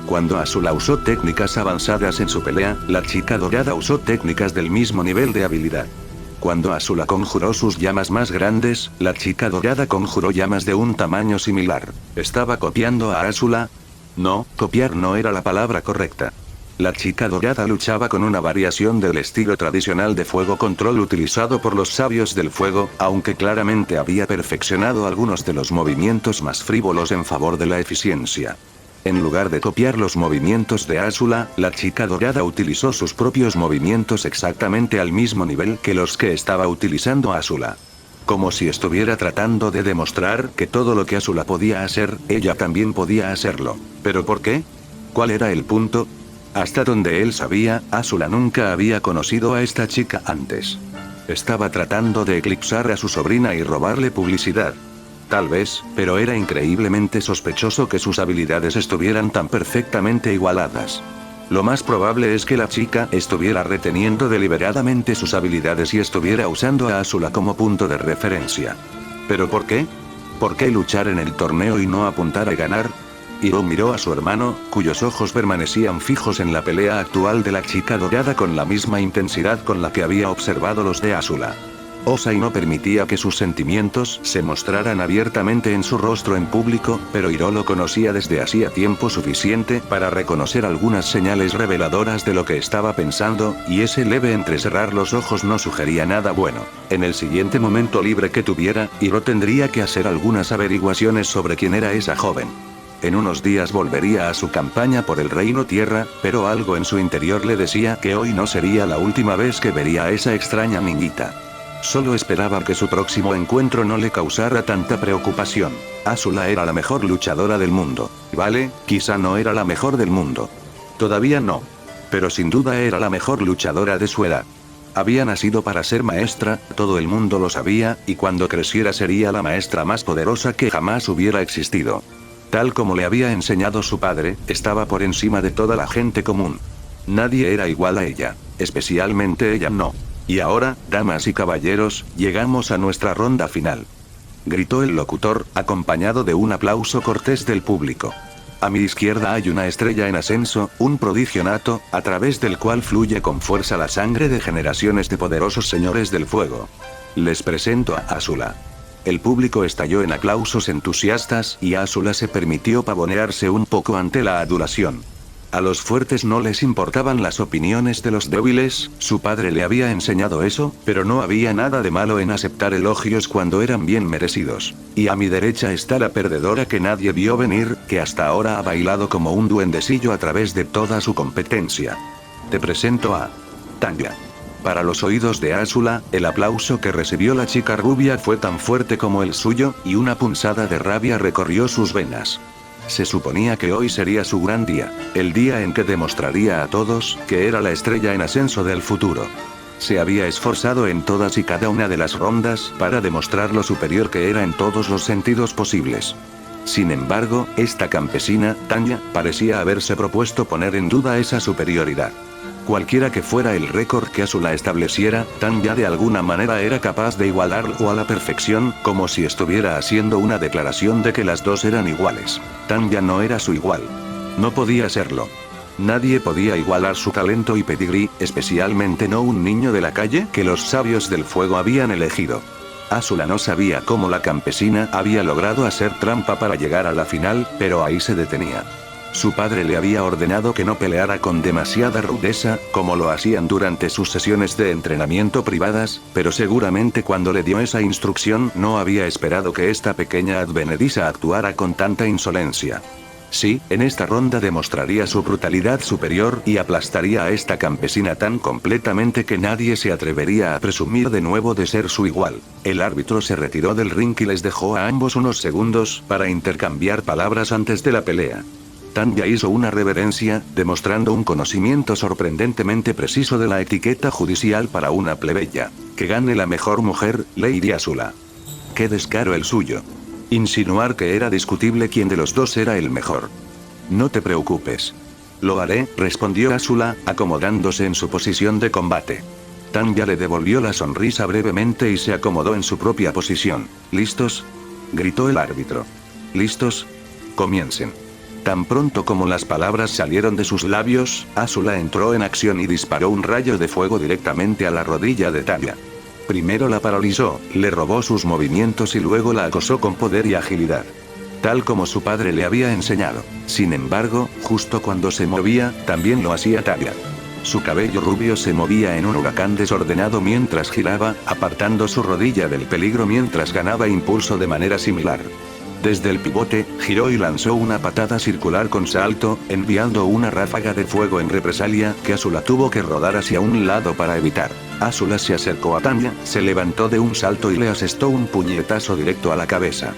Cuando Azula usó técnicas avanzadas en su pelea, la chica dorada usó técnicas del mismo nivel de habilidad. Cuando Azula conjuró sus llamas más grandes, la chica dorada conjuró llamas de un tamaño similar. ¿Estaba copiando a Azula? No, copiar no era la palabra correcta. La chica dorada luchaba con una variación del estilo tradicional de fuego control utilizado por los sabios del fuego, aunque claramente había perfeccionado algunos de los movimientos más frívolos en favor de la eficiencia. En lugar de copiar los movimientos de Azula, la chica dorada utilizó sus propios movimientos exactamente al mismo nivel que los que estaba utilizando Azula. Como si estuviera tratando de demostrar que todo lo que Azula podía hacer, ella también podía hacerlo. ¿Pero por qué? ¿Cuál era el punto? Hasta donde él sabía, Azula nunca había conocido a esta chica antes. Estaba tratando de eclipsar a su sobrina y robarle publicidad. Tal vez, pero era increíblemente sospechoso que sus habilidades estuvieran tan perfectamente igualadas. Lo más probable es que la chica estuviera reteniendo deliberadamente sus habilidades y estuviera usando a Azula como punto de referencia. ¿Pero por qué? ¿Por qué luchar en el torneo y no apuntar a ganar? Hiro miró a su hermano, cuyos ojos permanecían fijos en la pelea actual de la chica dorada con la misma intensidad con la que había observado los de Azula. Osai no permitía que sus sentimientos se mostraran abiertamente en su rostro en público, pero Hiro lo conocía desde hacía tiempo suficiente para reconocer algunas señales reveladoras de lo que estaba pensando, y ese leve entrecerrar los ojos no sugería nada bueno. En el siguiente momento libre que tuviera, Hiro tendría que hacer algunas averiguaciones sobre quién era esa joven. En unos días volvería a su campaña por el Reino Tierra, pero algo en su interior le decía que hoy no sería la última vez que vería a esa extraña niñita. Solo esperaba que su próximo encuentro no le causara tanta preocupación. Azula era la mejor luchadora del mundo. Vale, quizá no era la mejor del mundo. Todavía no. Pero sin duda era la mejor luchadora de su edad. Había nacido para ser maestra, todo el mundo lo sabía, y cuando creciera sería la maestra más poderosa que jamás hubiera existido. Tal como le había enseñado su padre, estaba por encima de toda la gente común. Nadie era igual a ella, especialmente ella no. Y ahora, damas y caballeros, llegamos a nuestra ronda final. Gritó el locutor, acompañado de un aplauso cortés del público. A mi izquierda hay una estrella en ascenso, un prodigio nato, a través del cual fluye con fuerza la sangre de generaciones de poderosos señores del fuego. Les presento a Azula. El público estalló en aplausos entusiastas, y Azula se permitió pavonearse un poco ante la adulación. A los fuertes no les importaban las opiniones de los débiles, su padre le había enseñado eso, pero no había nada de malo en aceptar elogios cuando eran bien merecidos. Y a mi derecha está la perdedora que nadie vio venir, que hasta ahora ha bailado como un duendecillo a través de toda su competencia. Te presento a Tanya. Para los oídos de Azula, el aplauso que recibió la chica rubia fue tan fuerte como el suyo, y una punzada de rabia recorrió sus venas. Se suponía que hoy sería su gran día, el día en que demostraría a todos que era la estrella en ascenso del futuro. Se había esforzado en todas y cada una de las rondas para demostrar lo superior que era en todos los sentidos posibles. Sin embargo, esta campesina, Tanya, parecía haberse propuesto poner en duda esa superioridad. Cualquiera que fuera el récord que Azula estableciera, Tanya de alguna manera era capaz de igualarlo a la perfección, como si estuviera haciendo una declaración de que las dos eran iguales. Tanya no era su igual. No podía serlo. Nadie podía igualar su talento y pedigrí, especialmente no un niño de la calle que los sabios del fuego habían elegido. Azula no sabía cómo la campesina había logrado hacer trampa para llegar a la final, pero ahí se detenía. Su padre le había ordenado que no peleara con demasiada rudeza, como lo hacían durante sus sesiones de entrenamiento privadas, pero seguramente cuando le dio esa instrucción no había esperado que esta pequeña advenediza actuara con tanta insolencia. Sí, en esta ronda demostraría su brutalidad superior y aplastaría a esta campesina tan completamente que nadie se atrevería a presumir de nuevo de ser su igual. El árbitro se retiró del ring y les dejó a ambos unos segundos para intercambiar palabras antes de la pelea. Tanya hizo una reverencia, demostrando un conocimiento sorprendentemente preciso de la etiqueta judicial para una plebeya. Que gane la mejor mujer, Lady Azula. Qué descaro el suyo. Insinuar que era discutible quién de los dos era el mejor. No te preocupes. Lo haré, respondió Azula, acomodándose en su posición de combate. Tanya le devolvió la sonrisa brevemente y se acomodó en su propia posición. ¿Listos?, gritó el árbitro. ¿Listos? Comiencen. Tan pronto como las palabras salieron de sus labios, Azula entró en acción y disparó un rayo de fuego directamente a la rodilla de Tanya. Primero la paralizó, le robó sus movimientos y luego la acosó con poder y agilidad. Tal como su padre le había enseñado. Sin embargo, justo cuando se movía, también lo hacía Tanya. Su cabello rubio se movía en un huracán desordenado mientras giraba, apartando su rodilla del peligro mientras ganaba impulso de manera similar. Desde el pivote, giró y lanzó una patada circular con salto, enviando una ráfaga de fuego en represalia, que Azula tuvo que rodar hacia un lado para evitar. Azula se acercó a Tanya, se levantó de un salto y le asestó un puñetazo directo a la cabeza.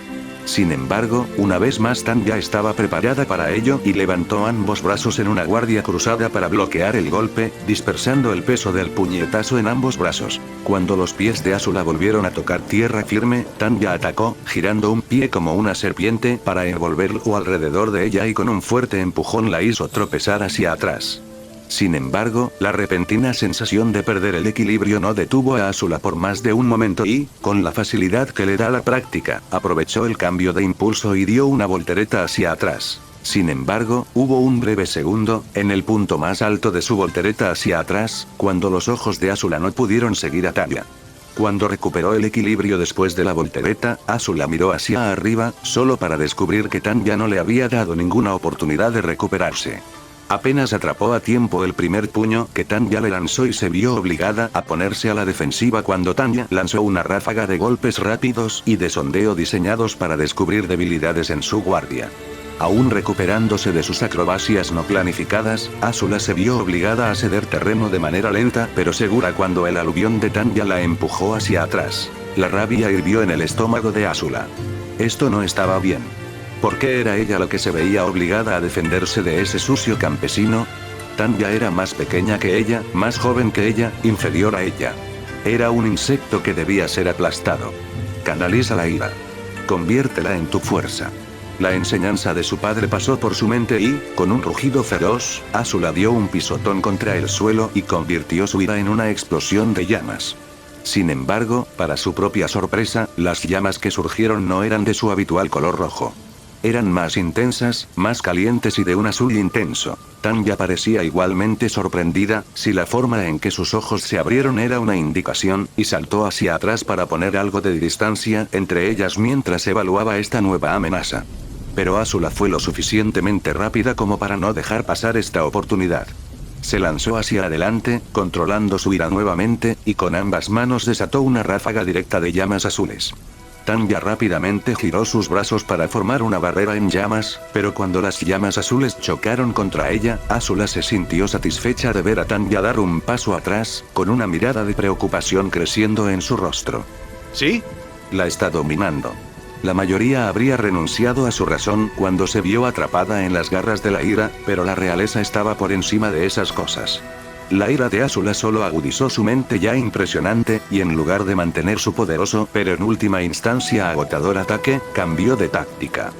Sin embargo, una vez más Tanya estaba preparada para ello y levantó ambos brazos en una guardia cruzada para bloquear el golpe, dispersando el peso del puñetazo en ambos brazos. Cuando los pies de Azula volvieron a tocar tierra firme, Tanya atacó, girando un pie como una serpiente para envolverlo alrededor de ella y con un fuerte empujón la hizo tropezar hacia atrás. Sin embargo, la repentina sensación de perder el equilibrio no detuvo a Azula por más de un momento y, con la facilidad que le da la práctica, aprovechó el cambio de impulso y dio una voltereta hacia atrás. Sin embargo, hubo un breve segundo, en el punto más alto de su voltereta hacia atrás, cuando los ojos de Azula no pudieron seguir a Tanya. Cuando recuperó el equilibrio después de la voltereta, Azula miró hacia arriba, solo para descubrir que Tanya no le había dado ninguna oportunidad de recuperarse. Apenas atrapó a tiempo el primer puño que Tanya le lanzó y se vio obligada a ponerse a la defensiva cuando Tanya lanzó una ráfaga de golpes rápidos y de sondeo diseñados para descubrir debilidades en su guardia. Aún recuperándose de sus acrobacias no planificadas, Azula se vio obligada a ceder terreno de manera lenta pero segura cuando el aluvión de Tanya la empujó hacia atrás. La rabia hirvió en el estómago de Azula. Esto no estaba bien. ¿Por qué era ella la que se veía obligada a defenderse de ese sucio campesino? Tanya era más pequeña que ella, más joven que ella, inferior a ella. Era un insecto que debía ser aplastado. Canaliza la ira. Conviértela en tu fuerza. La enseñanza de su padre pasó por su mente y, con un rugido feroz, Azula dio un pisotón contra el suelo y convirtió su ira en una explosión de llamas. Sin embargo, para su propia sorpresa, las llamas que surgieron no eran de su habitual color rojo. Eran más intensas, más calientes y de un azul intenso. Tanya parecía igualmente sorprendida, si la forma en que sus ojos se abrieron era una indicación, y saltó hacia atrás para poner algo de distancia entre ellas mientras evaluaba esta nueva amenaza. Pero Azula fue lo suficientemente rápida como para no dejar pasar esta oportunidad. Se lanzó hacia adelante, controlando su ira nuevamente, y con ambas manos desató una ráfaga directa de llamas azules. Tanya rápidamente giró sus brazos para formar una barrera en llamas, pero cuando las llamas azules chocaron contra ella, Azula se sintió satisfecha de ver a Tanya dar un paso atrás, con una mirada de preocupación creciendo en su rostro. ¿Sí? La está dominando. La mayoría habría renunciado a su razón cuando se vio atrapada en las garras de la ira, pero la realeza estaba por encima de esas cosas. La ira de Azula solo agudizó su mente ya impresionante, y en lugar de mantener su poderoso pero en última instancia agotador ataque, cambió de táctica.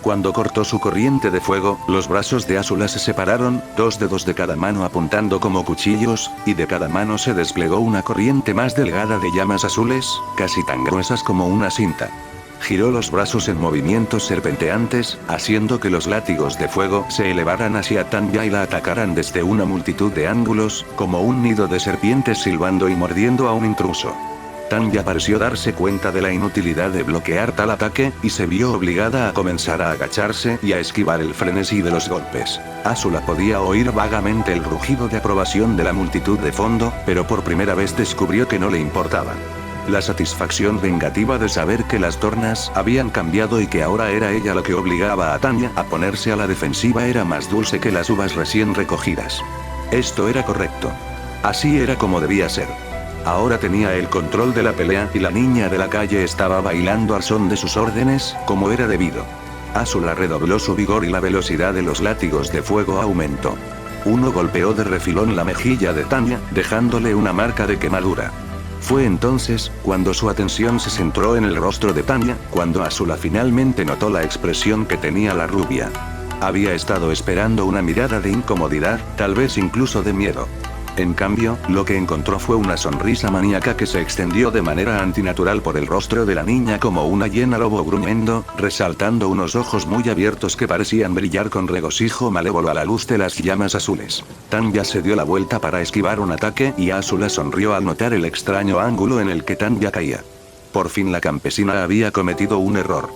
Cuando cortó su corriente de fuego, los brazos de Azula se separaron, 2 dedos de cada mano apuntando como cuchillos, y de cada mano se desplegó una corriente más delgada de llamas azules, casi tan gruesas como una cinta. Giró los brazos en movimientos serpenteantes, haciendo que los látigos de fuego se elevaran hacia Tanya y la atacaran desde una multitud de ángulos, como un nido de serpientes silbando y mordiendo a un intruso. Tanya pareció darse cuenta de la inutilidad de bloquear tal ataque, y se vio obligada a comenzar a agacharse y a esquivar el frenesí de los golpes. Azula podía oír vagamente el rugido de aprobación de la multitud de fondo, pero por primera vez descubrió que no le importaba. La satisfacción vengativa de saber que las tornas habían cambiado y que ahora era ella la que obligaba a Tanya a ponerse a la defensiva era más dulce que las uvas recién recogidas. Esto era correcto. Así era como debía ser. Ahora tenía el control de la pelea y la niña de la calle estaba bailando al son de sus órdenes, como era debido. Azula redobló su vigor y la velocidad de los látigos de fuego aumentó. Uno golpeó de refilón la mejilla de Tanya, dejándole una marca de quemadura. Fue entonces, cuando su atención se centró en el rostro de Tanya, cuando Azula finalmente notó la expresión que tenía la rubia. Había estado esperando una mirada de incomodidad, tal vez incluso de miedo. En cambio, lo que encontró fue una sonrisa maníaca que se extendió de manera antinatural por el rostro de la niña como una hiena lobo gruñendo, resaltando unos ojos muy abiertos que parecían brillar con regocijo malévolo a la luz de las llamas azules. Tanya se dio la vuelta para esquivar un ataque y Azula sonrió al notar el extraño ángulo en el que Tanya caía. Por fin la campesina había cometido un error.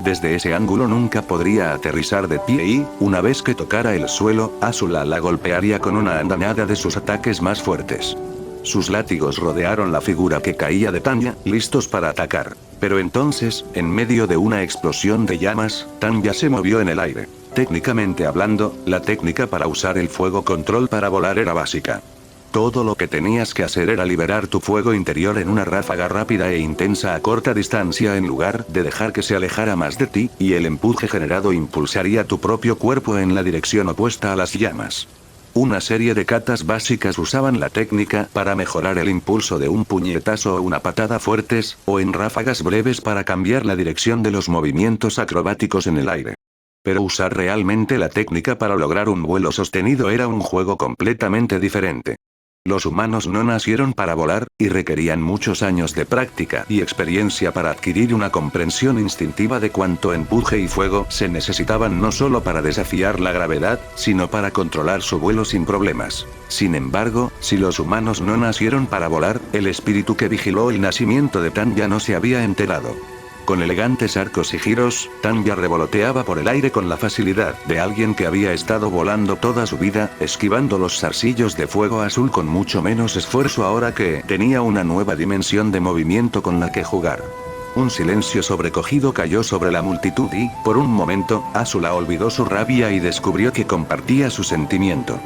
Desde ese ángulo nunca podría aterrizar de pie y, una vez que tocara el suelo, Azula la golpearía con una andanada de sus ataques más fuertes. Sus látigos rodearon la figura que caía de Tanya, listos para atacar. Pero entonces, en medio de una explosión de llamas, Tanya se movió en el aire. Técnicamente hablando, la técnica para usar el fuego control para volar era básica. Todo lo que tenías que hacer era liberar tu fuego interior en una ráfaga rápida e intensa a corta distancia en lugar de dejar que se alejara más de ti, y el empuje generado impulsaría tu propio cuerpo en la dirección opuesta a las llamas. Una serie de katas básicas usaban la técnica para mejorar el impulso de un puñetazo o una patada fuertes, o en ráfagas breves para cambiar la dirección de los movimientos acrobáticos en el aire. Pero usar realmente la técnica para lograr un vuelo sostenido era un juego completamente diferente. Los humanos no nacieron para volar, y requerían muchos años de práctica y experiencia para adquirir una comprensión instintiva de cuánto empuje y fuego se necesitaban no solo para desafiar la gravedad, sino para controlar su vuelo sin problemas. Sin embargo, si los humanos no nacieron para volar, el espíritu que vigiló el nacimiento de Tanya no se había enterado. Con elegantes arcos y giros, Tanya revoloteaba por el aire con la facilidad de alguien que había estado volando toda su vida, esquivando los zarcillos de fuego azul con mucho menos esfuerzo ahora que tenía una nueva dimensión de movimiento con la que jugar. Un silencio sobrecogido cayó sobre la multitud y, por un momento, Azula olvidó su rabia y descubrió que compartía su sentimiento.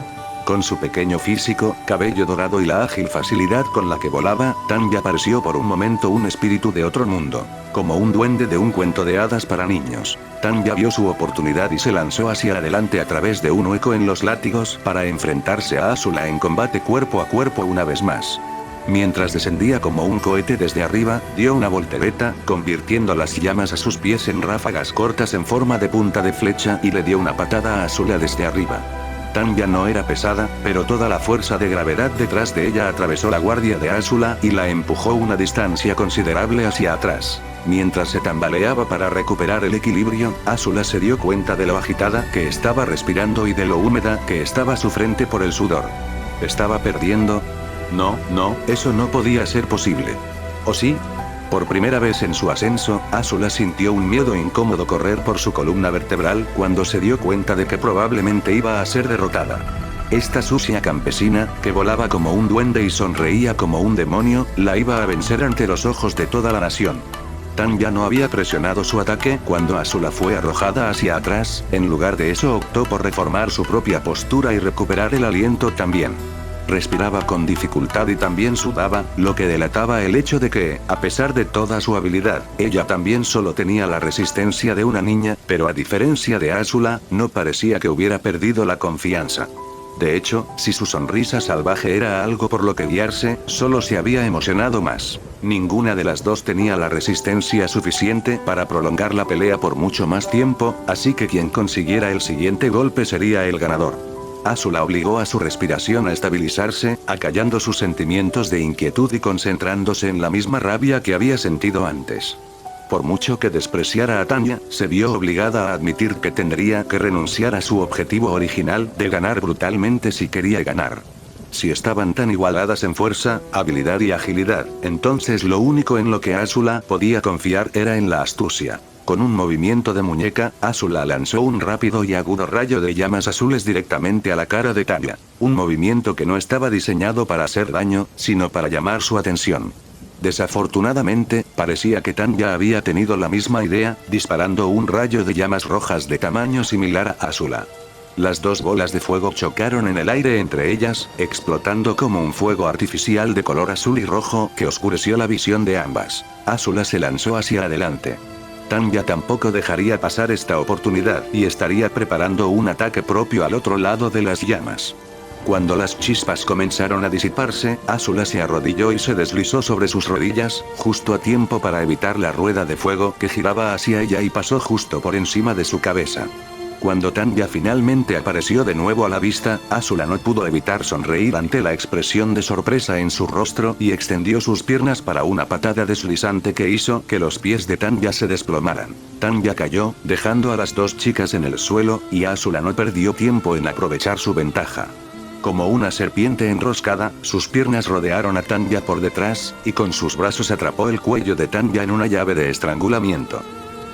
Con su pequeño físico, cabello dorado y la ágil facilidad con la que volaba, Tanya pareció por un momento un espíritu de otro mundo. Como un duende de un cuento de hadas para niños. Tanya vio su oportunidad y se lanzó hacia adelante a través de un hueco en los látigos para enfrentarse a Azula en combate cuerpo a cuerpo una vez más. Mientras descendía como un cohete desde arriba, dio una voltereta, convirtiendo las llamas a sus pies en ráfagas cortas en forma de punta de flecha y le dio una patada a Azula desde arriba. Tanya no era pesada, pero toda la fuerza de gravedad detrás de ella atravesó la guardia de Azula y la empujó una distancia considerable hacia atrás. Mientras se tambaleaba para recuperar el equilibrio, Azula se dio cuenta de lo agitada que estaba respirando y de lo húmeda que estaba su frente por el sudor. ¿Estaba perdiendo? No, eso no podía ser posible. ¿O sí? Por primera vez en su ascenso, Azula sintió un miedo incómodo correr por su columna vertebral cuando se dio cuenta de que probablemente iba a ser derrotada. Esta sucia campesina, que volaba como un duende y sonreía como un demonio, la iba a vencer ante los ojos de toda la nación. Tanya no había presionado su ataque cuando Azula fue arrojada hacia atrás, en lugar de eso optó por reformar su propia postura y recuperar el aliento también. Respiraba con dificultad y también sudaba, lo que delataba el hecho de que, a pesar de toda su habilidad, ella también solo tenía la resistencia de una niña, pero a diferencia de Azula, no parecía que hubiera perdido la confianza. De hecho, si su sonrisa salvaje era algo por lo que guiarse, solo se había emocionado más. Ninguna de las dos tenía la resistencia suficiente para prolongar la pelea por mucho más tiempo, así que quien consiguiera el siguiente golpe sería el ganador. Azula obligó a su respiración a estabilizarse, acallando sus sentimientos de inquietud y concentrándose en la misma rabia que había sentido antes. Por mucho que despreciara a Tanya, se vio obligada a admitir que tendría que renunciar a su objetivo original de ganar brutalmente si quería ganar. Si estaban tan igualadas en fuerza, habilidad y agilidad, entonces lo único en lo que Azula podía confiar era en la astucia. Con un movimiento de muñeca, Azula lanzó un rápido y agudo rayo de llamas azules directamente a la cara de Tanya. Un movimiento que no estaba diseñado para hacer daño, sino para llamar su atención. Desafortunadamente, parecía que Tanya había tenido la misma idea, disparando un rayo de llamas rojas de tamaño similar a Azula. Las dos bolas de fuego chocaron en el aire entre ellas, explotando como un fuego artificial de color azul y rojo que oscureció la visión de ambas. Azula se lanzó hacia adelante. Tanya tampoco dejaría pasar esta oportunidad y estaría preparando un ataque propio al otro lado de las llamas. Cuando las chispas comenzaron a disiparse, Azula se arrodilló y se deslizó sobre sus rodillas, justo a tiempo para evitar la rueda de fuego que giraba hacia ella y pasó justo por encima de su cabeza. Cuando Tanya finalmente apareció de nuevo a la vista, Azula no pudo evitar sonreír ante la expresión de sorpresa en su rostro y extendió sus piernas para una patada deslizante que hizo que los pies de Tanya se desplomaran. Tanya cayó, dejando a las dos chicas en el suelo, y Azula no perdió tiempo en aprovechar su ventaja. Como una serpiente enroscada, sus piernas rodearon a Tanya por detrás, y con sus brazos atrapó el cuello de Tanya en una llave de estrangulamiento.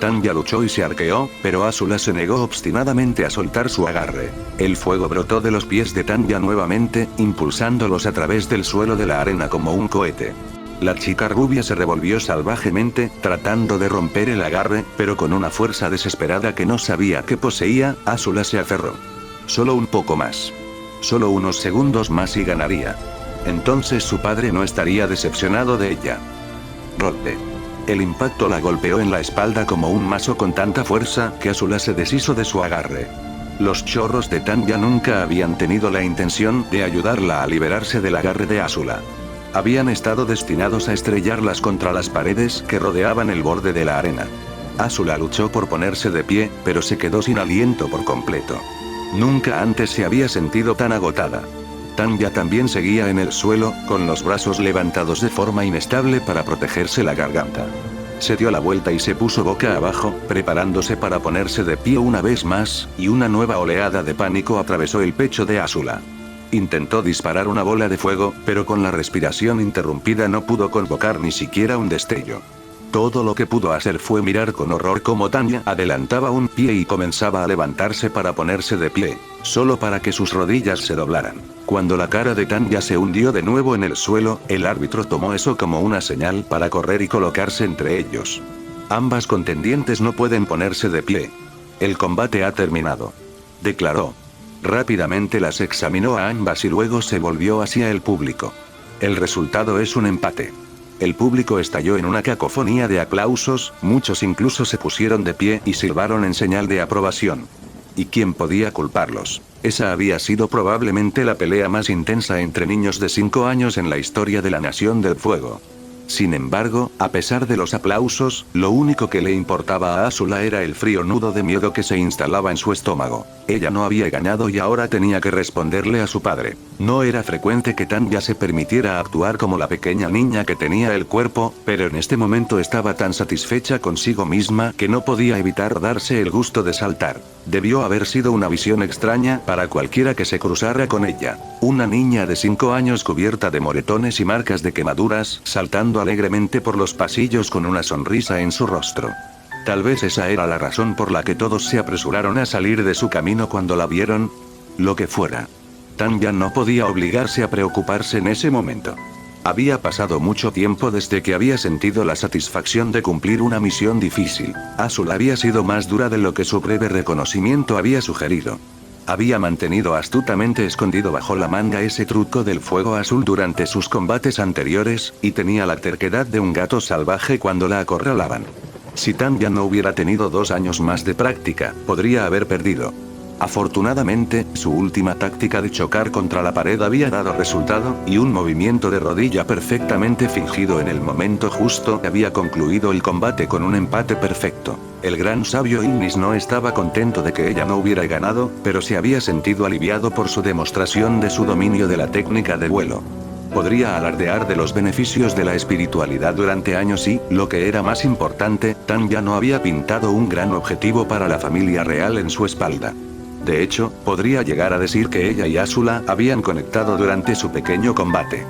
Tanya luchó y se arqueó, pero Azula se negó obstinadamente a soltar su agarre. El fuego brotó de los pies de Tanya nuevamente, impulsándolos a través del suelo de la arena como un cohete. La chica rubia se revolvió salvajemente, tratando de romper el agarre, pero con una fuerza desesperada que no sabía que poseía, Azula se aferró. Solo un poco más. Solo unos segundos más y ganaría. Entonces su padre no estaría decepcionado de ella. Golpe. El impacto la golpeó en la espalda como un mazo con tanta fuerza que Azula se deshizo de su agarre. Los chorros de Tanya nunca habían tenido la intención de ayudarla a liberarse del agarre de Azula. Habían estado destinados a estrellarlas contra las paredes que rodeaban el borde de la arena. Azula luchó por ponerse de pie, pero se quedó sin aliento por completo. Nunca antes se había sentido tan agotada. Tanya también seguía en el suelo, con los brazos levantados de forma inestable para protegerse la garganta. Se dio la vuelta y se puso boca abajo, preparándose para ponerse de pie una vez más, y una nueva oleada de pánico atravesó el pecho de Azula. Intentó disparar una bola de fuego, pero con la respiración interrumpida no pudo convocar ni siquiera un destello. Todo lo que pudo hacer fue mirar con horror cómo Tanya adelantaba un pie y comenzaba a levantarse para ponerse de pie, solo para que sus rodillas se doblaran. Cuando la cara de Tanya se hundió de nuevo en el suelo, el árbitro tomó eso como una señal para correr y colocarse entre ellos. Ambas contendientes no pueden ponerse de pie. El combate ha terminado, declaró. Rápidamente las examinó a ambas y luego se volvió hacia el público. El resultado es un empate. El público estalló en una cacofonía de aplausos, muchos incluso se pusieron de pie y silbaron en señal de aprobación. ¿Y quién podía culparlos? Esa había sido probablemente la pelea más intensa entre niños de 5 años en la historia de la Nación del Fuego. Sin embargo, a pesar de los aplausos, lo único que le importaba a Azula era el frío nudo de miedo que se instalaba en su estómago. Ella no había ganado y ahora tenía que responderle a su padre. No era frecuente que Tanya se permitiera actuar como la pequeña niña que tenía el cuerpo, pero en este momento estaba tan satisfecha consigo misma que no podía evitar darse el gusto de saltar. Debió haber sido una visión extraña para cualquiera que se cruzara con ella. Una niña de 5 años cubierta de moretones y marcas de quemaduras, saltando alegremente por los pasillos con una sonrisa en su rostro. Tal vez esa era la razón por la que todos se apresuraron a salir de su camino cuando la vieron. Lo que fuera. Tanya no podía obligarse a preocuparse en ese momento. Había pasado mucho tiempo desde que había sentido la satisfacción de cumplir una misión difícil. Azula había sido más dura de lo que su breve reconocimiento había sugerido. Había mantenido astutamente escondido bajo la manga ese truco del fuego azul durante sus combates anteriores, y tenía la terquedad de un gato salvaje cuando la acorralaban. Si Tanya no hubiera tenido 2 años más de práctica, podría haber perdido. Afortunadamente, su última táctica de chocar contra la pared había dado resultado, y un movimiento de rodilla perfectamente fingido en el momento justo había concluido el combate con un empate perfecto. El gran sabio Ilnis no estaba contento de que ella no hubiera ganado, pero se había sentido aliviado por su demostración de su dominio de la técnica de vuelo. Podría alardear de los beneficios de la espiritualidad durante años y, lo que era más importante, Tanya no había pintado un gran objetivo para la familia real en su espalda. De hecho, podría llegar a decir que ella y Azula habían conectado durante su pequeño combate.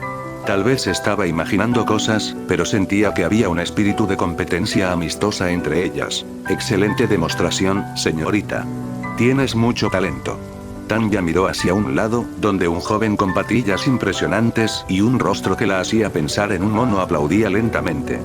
Tal vez estaba imaginando cosas, pero sentía que había un espíritu de competencia amistosa entre ellas. Excelente demostración, señorita. Tienes mucho talento. Tanya miró hacia un lado, donde un joven con patillas impresionantes y un rostro que la hacía pensar en un mono aplaudía lentamente.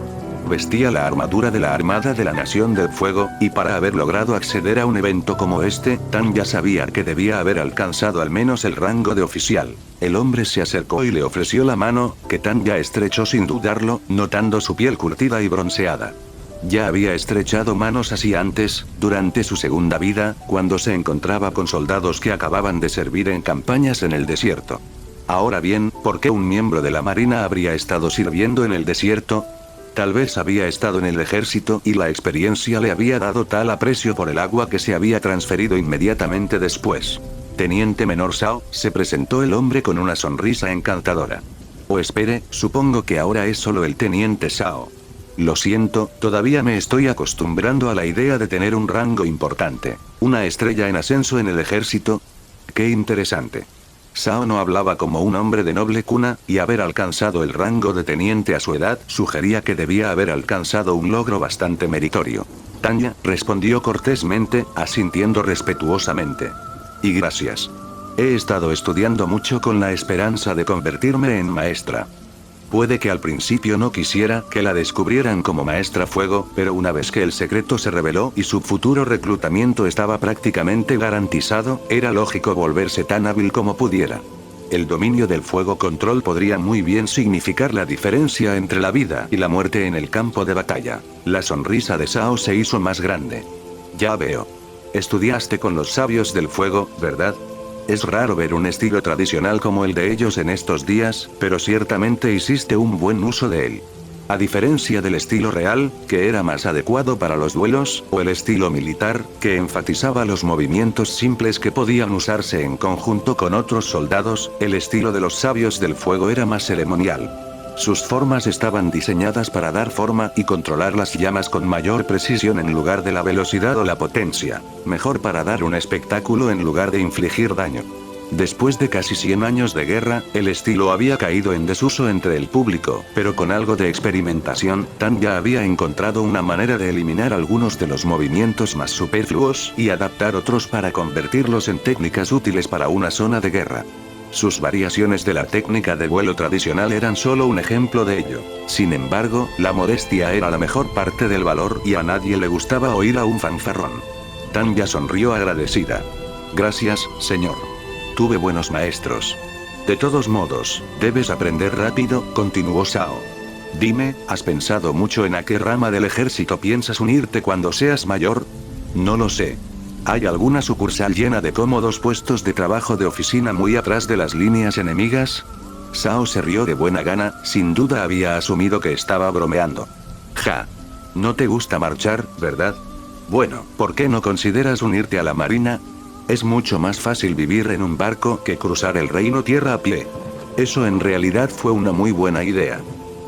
Vestía la armadura de la Armada de la Nación del Fuego, y para haber logrado acceder a un evento como este, Tanya sabía que debía haber alcanzado al menos el rango de oficial. El hombre se acercó y le ofreció la mano, que Tanya estrechó sin dudarlo, notando su piel curtida y bronceada. Ya había estrechado manos así antes, durante su segunda vida, cuando se encontraba con soldados que acababan de servir en campañas en el desierto. Ahora bien, ¿por qué un miembro de la Marina habría estado sirviendo en el desierto? Tal vez había estado en el ejército y la experiencia le había dado tal aprecio por el agua que se había transferido inmediatamente después. Teniente Menor Sao, se presentó el hombre con una sonrisa encantadora. Oh, espere, supongo que ahora es solo el Teniente Sao. Lo siento, todavía me estoy acostumbrando a la idea de tener un rango importante. Una estrella en ascenso en el ejército. Qué interesante. Sao no hablaba como un hombre de noble cuna, y haber alcanzado el rango de teniente a su edad sugería que debía haber alcanzado un logro bastante meritorio. Tanya respondió cortésmente, asintiendo respetuosamente. Y gracias. He estado estudiando mucho con la esperanza de convertirme en maestra. Puede que al principio no quisiera que la descubrieran como maestra fuego, pero una vez que el secreto se reveló y su futuro reclutamiento estaba prácticamente garantizado, era lógico volverse tan hábil como pudiera. El dominio del fuego control podría muy bien significar la diferencia entre la vida y la muerte en el campo de batalla. La sonrisa de Sao se hizo más grande. Ya veo. Estudiaste con los sabios del fuego, ¿verdad? Es raro ver un estilo tradicional como el de ellos en estos días, pero ciertamente hiciste un buen uso de él. A diferencia del estilo real, que era más adecuado para los duelos, o el estilo militar, que enfatizaba los movimientos simples que podían usarse en conjunto con otros soldados, el estilo de los sabios del fuego era más ceremonial. Sus formas estaban diseñadas para dar forma y controlar las llamas con mayor precisión en lugar de la velocidad o la potencia, mejor para dar un espectáculo en lugar de infligir daño. Después de casi 100 años de guerra, el estilo había caído en desuso entre el público, pero con algo de experimentación, Tan ya había encontrado una manera de eliminar algunos de los movimientos más superfluos y adaptar otros para convertirlos en técnicas útiles para una zona de guerra. Sus variaciones de la técnica de vuelo tradicional eran solo un ejemplo de ello. Sin embargo, la modestia era la mejor parte del valor y a nadie le gustaba oír a un fanfarrón. Tan ya sonrió agradecida. Gracias, señor. Tuve buenos maestros. De todos modos, debes aprender rápido, continuó Shao. Dime, ¿has pensado mucho en a qué rama del ejército piensas unirte cuando seas mayor? No lo sé. ¿Hay alguna sucursal llena de cómodos puestos de trabajo de oficina muy atrás de las líneas enemigas? Shao se rió de buena gana, sin duda había asumido que estaba bromeando. Ja. No te gusta marchar, ¿verdad? Bueno, ¿por qué no consideras unirte a la marina? Es mucho más fácil vivir en un barco que cruzar el reino tierra a pie. Eso en realidad fue una muy buena idea.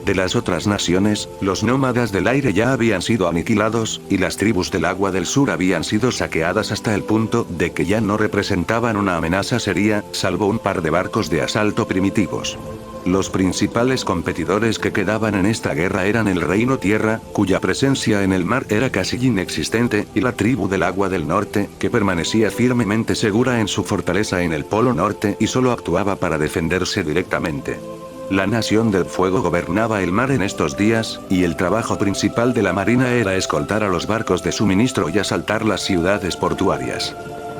De las otras naciones, los nómadas del aire ya habían sido aniquilados, y las tribus del agua del sur habían sido saqueadas hasta el punto de que ya no representaban una amenaza seria, salvo un par de barcos de asalto primitivos. Los principales competidores que quedaban en esta guerra eran el Reino Tierra, cuya presencia en el mar era casi inexistente, y la tribu del Agua del Norte, que permanecía firmemente segura en su fortaleza en el Polo Norte y solo actuaba para defenderse directamente. La Nación del Fuego gobernaba el mar en estos días, y el trabajo principal de la marina era escoltar a los barcos de suministro y asaltar las ciudades portuarias.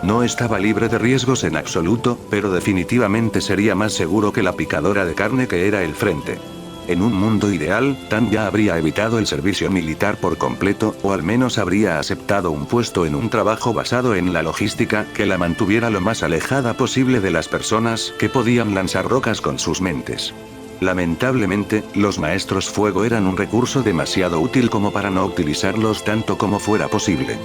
No estaba libre de riesgos en absoluto, pero definitivamente sería más seguro que la picadora de carne que era el frente. En un mundo ideal, Tan ya habría evitado el servicio militar por completo, o al menos habría aceptado un puesto en un trabajo basado en la logística que la mantuviera lo más alejada posible de las personas que podían lanzar rocas con sus mentes. Lamentablemente, los maestros fuego eran un recurso demasiado útil como para no utilizarlos tanto como fuera posible.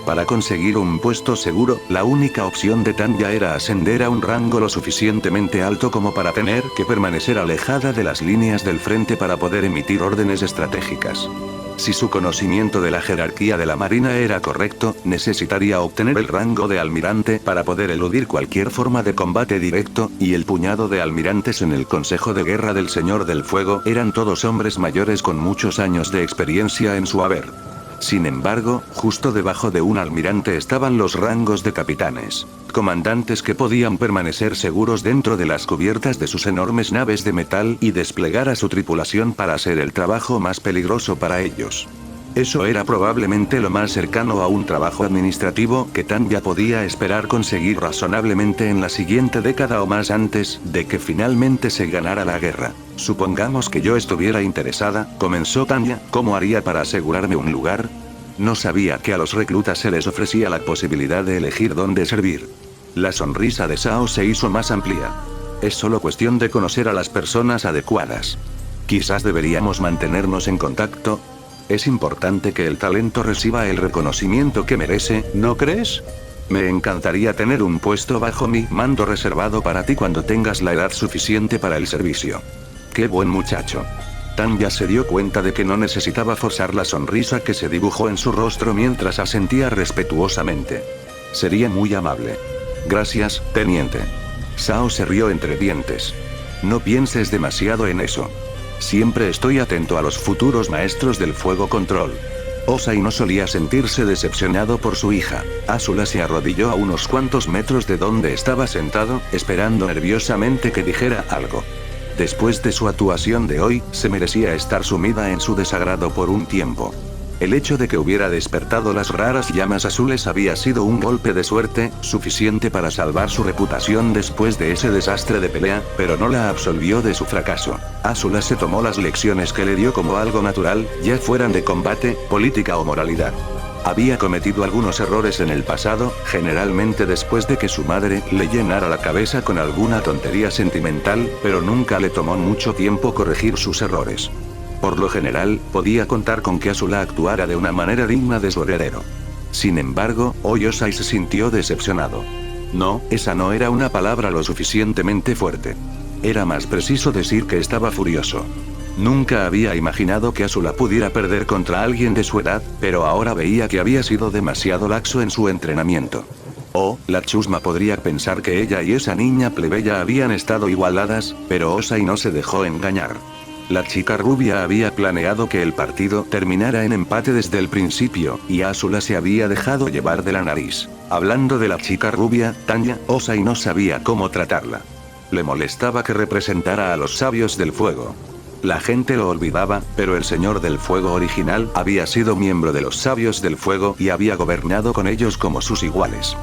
Para conseguir un puesto seguro, la única opción de Tanya era ascender a un rango lo suficientemente alto como para tener que permanecer alejada de las líneas del frente para poder emitir órdenes estratégicas. Si su conocimiento de la jerarquía de la marina era correcto, necesitaría obtener el rango de almirante para poder eludir cualquier forma de combate directo, y el puñado de almirantes en el Consejo de Guerra del Señor del Fuego eran todos hombres mayores con muchos años de experiencia en su haber. Sin embargo, justo debajo de un almirante estaban los rangos de capitanes, comandantes que podían permanecer seguros dentro de las cubiertas de sus enormes naves de metal y desplegar a su tripulación para hacer el trabajo más peligroso para ellos. Eso era probablemente lo más cercano a un trabajo administrativo que Tanya podía esperar conseguir razonablemente en la siguiente década o más antes de que finalmente se ganara la guerra. Supongamos que yo estuviera interesada, comenzó Tanya, ¿cómo haría para asegurarme un lugar? No sabía que a los reclutas se les ofrecía la posibilidad de elegir dónde servir. La sonrisa de Shao se hizo más amplia. Es solo cuestión de conocer a las personas adecuadas. Quizás deberíamos mantenernos en contacto. Es importante que el talento reciba el reconocimiento que merece, ¿no crees? Me encantaría tener un puesto bajo mi mando reservado para ti cuando tengas la edad suficiente para el servicio. ¡Qué buen muchacho! Tanya se dio cuenta de que no necesitaba forzar la sonrisa que se dibujó en su rostro mientras asentía respetuosamente. Sería muy amable. Gracias, teniente. Shao se rió entre dientes. No pienses demasiado en eso. Siempre estoy atento a los futuros maestros del fuego control. Osai no solía sentirse decepcionado por su hija. Azula se arrodilló a unos cuantos metros de donde estaba sentado, esperando nerviosamente que dijera algo. Después de su actuación de hoy, se merecía estar sumida en su desagrado por un tiempo. El hecho de que hubiera despertado las raras llamas azules había sido un golpe de suerte, suficiente para salvar su reputación después de ese desastre de pelea, pero no la absolvió de su fracaso. Azula se tomó las lecciones que le dio como algo natural, ya fueran de combate, política o moralidad. Había cometido algunos errores en el pasado, generalmente después de que su madre le llenara la cabeza con alguna tontería sentimental, pero nunca le tomó mucho tiempo corregir sus errores. Por lo general, podía contar con que Azula actuara de una manera digna de su heredero. Sin embargo, hoy Osai se sintió decepcionado. No, esa no era una palabra lo suficientemente fuerte. Era más preciso decir que estaba furioso. Nunca había imaginado que Azula pudiera perder contra alguien de su edad, pero ahora veía que había sido demasiado laxo en su entrenamiento. La chusma podría pensar que ella y esa niña plebeya habían estado igualadas, pero Osai no se dejó engañar. La chica rubia había planeado que el partido terminara en empate desde el principio, y Azula se había dejado llevar de la nariz. Hablando de la chica rubia, Tanya, Osai no sabía cómo tratarla. Le molestaba que representara a los sabios del fuego. La gente lo olvidaba, pero el Señor del Fuego original había sido miembro de los sabios del fuego y había gobernado con ellos como sus iguales.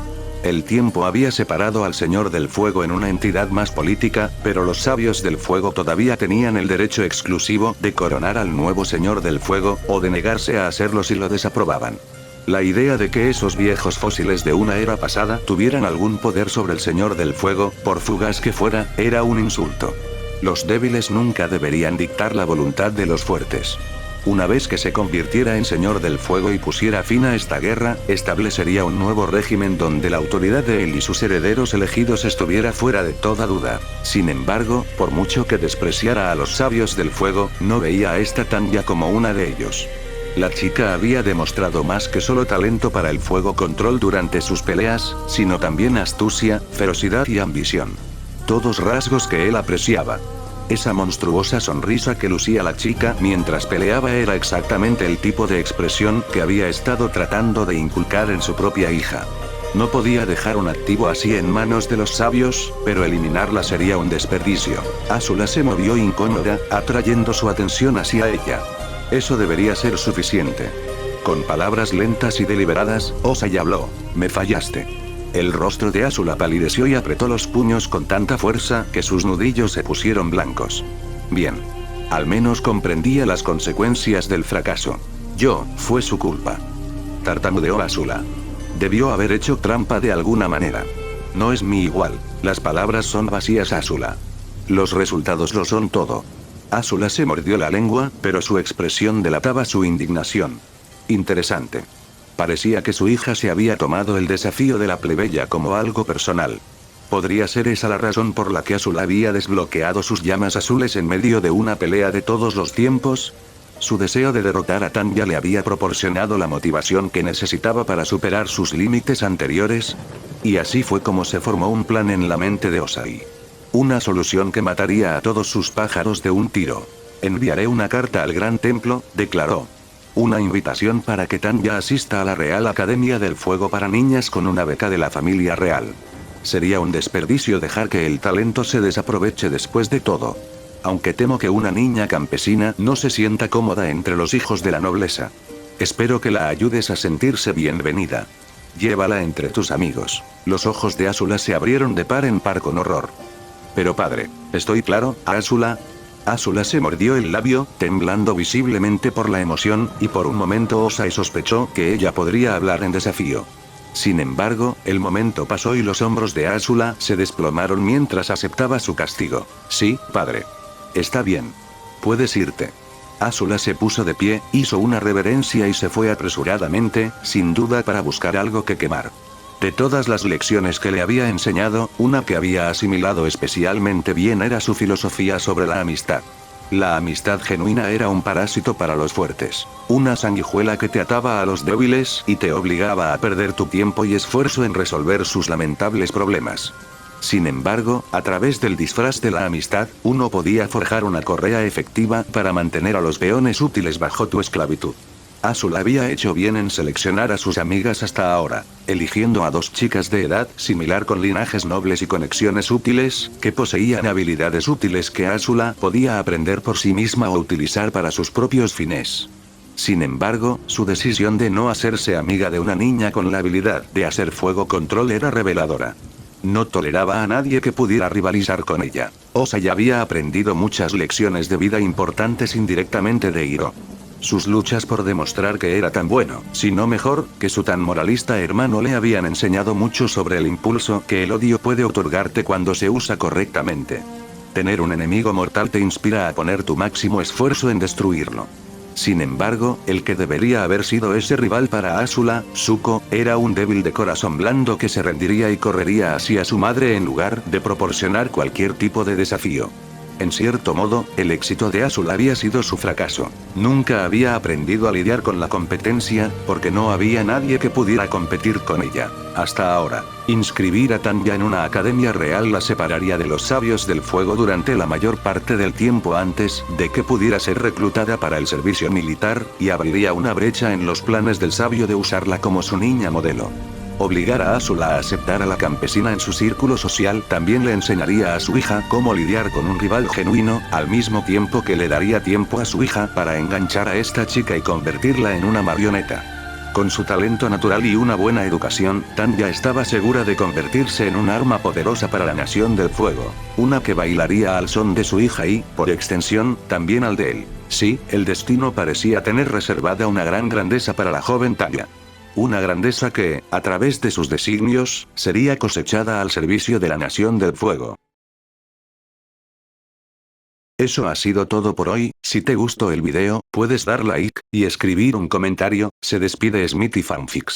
El tiempo había separado al Señor del Fuego en una entidad más política, pero los sabios del fuego todavía tenían el derecho exclusivo de coronar al nuevo Señor del Fuego, o de negarse a hacerlo si lo desaprobaban. La idea de que esos viejos fósiles de una era pasada tuvieran algún poder sobre el Señor del Fuego, por fugaz que fuera, era un insulto. Los débiles nunca deberían dictar la voluntad de los fuertes. Una vez que se convirtiera en Señor del Fuego y pusiera fin a esta guerra, establecería un nuevo régimen donde la autoridad de él y sus herederos elegidos estuviera fuera de toda duda. Sin embargo, por mucho que despreciara a los sabios del fuego, no veía a esta Tanya como una de ellos. La chica había demostrado más que solo talento para el fuego control durante sus peleas, sino también astucia, ferocidad y ambición. Todos rasgos que él apreciaba. Esa monstruosa sonrisa que lucía la chica mientras peleaba era exactamente el tipo de expresión que había estado tratando de inculcar en su propia hija. No podía dejar un activo así en manos de los sabios, pero eliminarla sería un desperdicio. Azula se movió incómoda, atrayendo su atención hacia ella. Eso debería ser suficiente. Con palabras lentas y deliberadas, Osai habló: «Me fallaste». El rostro de Azula palideció y apretó los puños con tanta fuerza que sus nudillos se pusieron blancos. Bien. Al menos comprendía las consecuencias del fracaso. Fue su culpa. Tartamudeó Azula. Debió haber hecho trampa de alguna manera. No es mi igual. Las palabras son vacías, Azula. Los resultados lo son todo. Azula se mordió la lengua, pero su expresión delataba su indignación. Interesante. Parecía que su hija se había tomado el desafío de la plebeya como algo personal. ¿Podría ser esa la razón por la que Azula había desbloqueado sus llamas azules en medio de una pelea de todos los tiempos? Su deseo de derrotar a Tanya le había proporcionado la motivación que necesitaba para superar sus límites anteriores. Y así fue como se formó un plan en la mente de Osai. Una solución que mataría a todos sus pájaros de un tiro. Enviaré una carta al Gran Templo, declaró. Una invitación para que Tanya asista a la Real Academia del Fuego para niñas con una beca de la familia real. Sería un desperdicio dejar que el talento se desaproveche después de todo. Aunque temo que una niña campesina no se sienta cómoda entre los hijos de la nobleza. Espero que la ayudes a sentirse bienvenida. Llévala entre tus amigos. Los ojos de Azula se abrieron de par en par con horror. Pero padre, ¿estoy claro, Azula? Azula se mordió el labio, temblando visiblemente por la emoción, y por un momento Osai sospechó que ella podría hablar en desafío. Sin embargo, el momento pasó y los hombros de Azula se desplomaron mientras aceptaba su castigo. Sí, padre. Está bien. Puedes irte. Azula se puso de pie, hizo una reverencia y se fue apresuradamente, sin duda para buscar algo que quemar. De todas las lecciones que le había enseñado, una que había asimilado especialmente bien era su filosofía sobre la amistad. La amistad genuina era un parásito para los fuertes. Una sanguijuela que te ataba a los débiles y te obligaba a perder tu tiempo y esfuerzo en resolver sus lamentables problemas. Sin embargo, a través del disfraz de la amistad, uno podía forjar una correa efectiva para mantener a los peones útiles bajo tu esclavitud. Azula había hecho bien en seleccionar a sus amigas hasta ahora, eligiendo a dos chicas de edad similar con linajes nobles y conexiones útiles, que poseían habilidades útiles que Azula podía aprender por sí misma o utilizar para sus propios fines. Sin embargo, su decisión de no hacerse amiga de una niña con la habilidad de hacer fuego control era reveladora. No toleraba a nadie que pudiera rivalizar con ella. Osai había aprendido muchas lecciones de vida importantes indirectamente de Hiro. Sus luchas por demostrar que era tan bueno, si no mejor, que su tan moralista hermano le habían enseñado mucho sobre el impulso que el odio puede otorgarte cuando se usa correctamente. Tener un enemigo mortal te inspira a poner tu máximo esfuerzo en destruirlo. Sin embargo, el que debería haber sido ese rival para Asuna, Zuko, era un débil de corazón blando que se rendiría y correría hacia su madre en lugar de proporcionar cualquier tipo de desafío. En cierto modo, el éxito de Azula había sido su fracaso. Nunca había aprendido a lidiar con la competencia, porque no había nadie que pudiera competir con ella. Hasta ahora, inscribir a Tanya en una academia real la separaría de los sabios del fuego durante la mayor parte del tiempo antes de que pudiera ser reclutada para el servicio militar, y abriría una brecha en los planes del sabio de usarla como su niña modelo. Obligar a Azula a aceptar a la campesina en su círculo social también le enseñaría a su hija cómo lidiar con un rival genuino, al mismo tiempo que le daría tiempo a su hija para enganchar a esta chica y convertirla en una marioneta. Con su talento natural y una buena educación, Tanya estaba segura de convertirse en un arma poderosa para la Nación del Fuego. Una que bailaría al son de su hija y, por extensión, también al de él. Sí, el destino parecía tener reservada una gran grandeza para la joven Tanya. Una grandeza que, a través de sus designios, sería cosechada al servicio de la Nación del Fuego. Eso ha sido todo por hoy. Si te gustó el video, puedes dar like y escribir un comentario. Se despide Smithy Fanfics.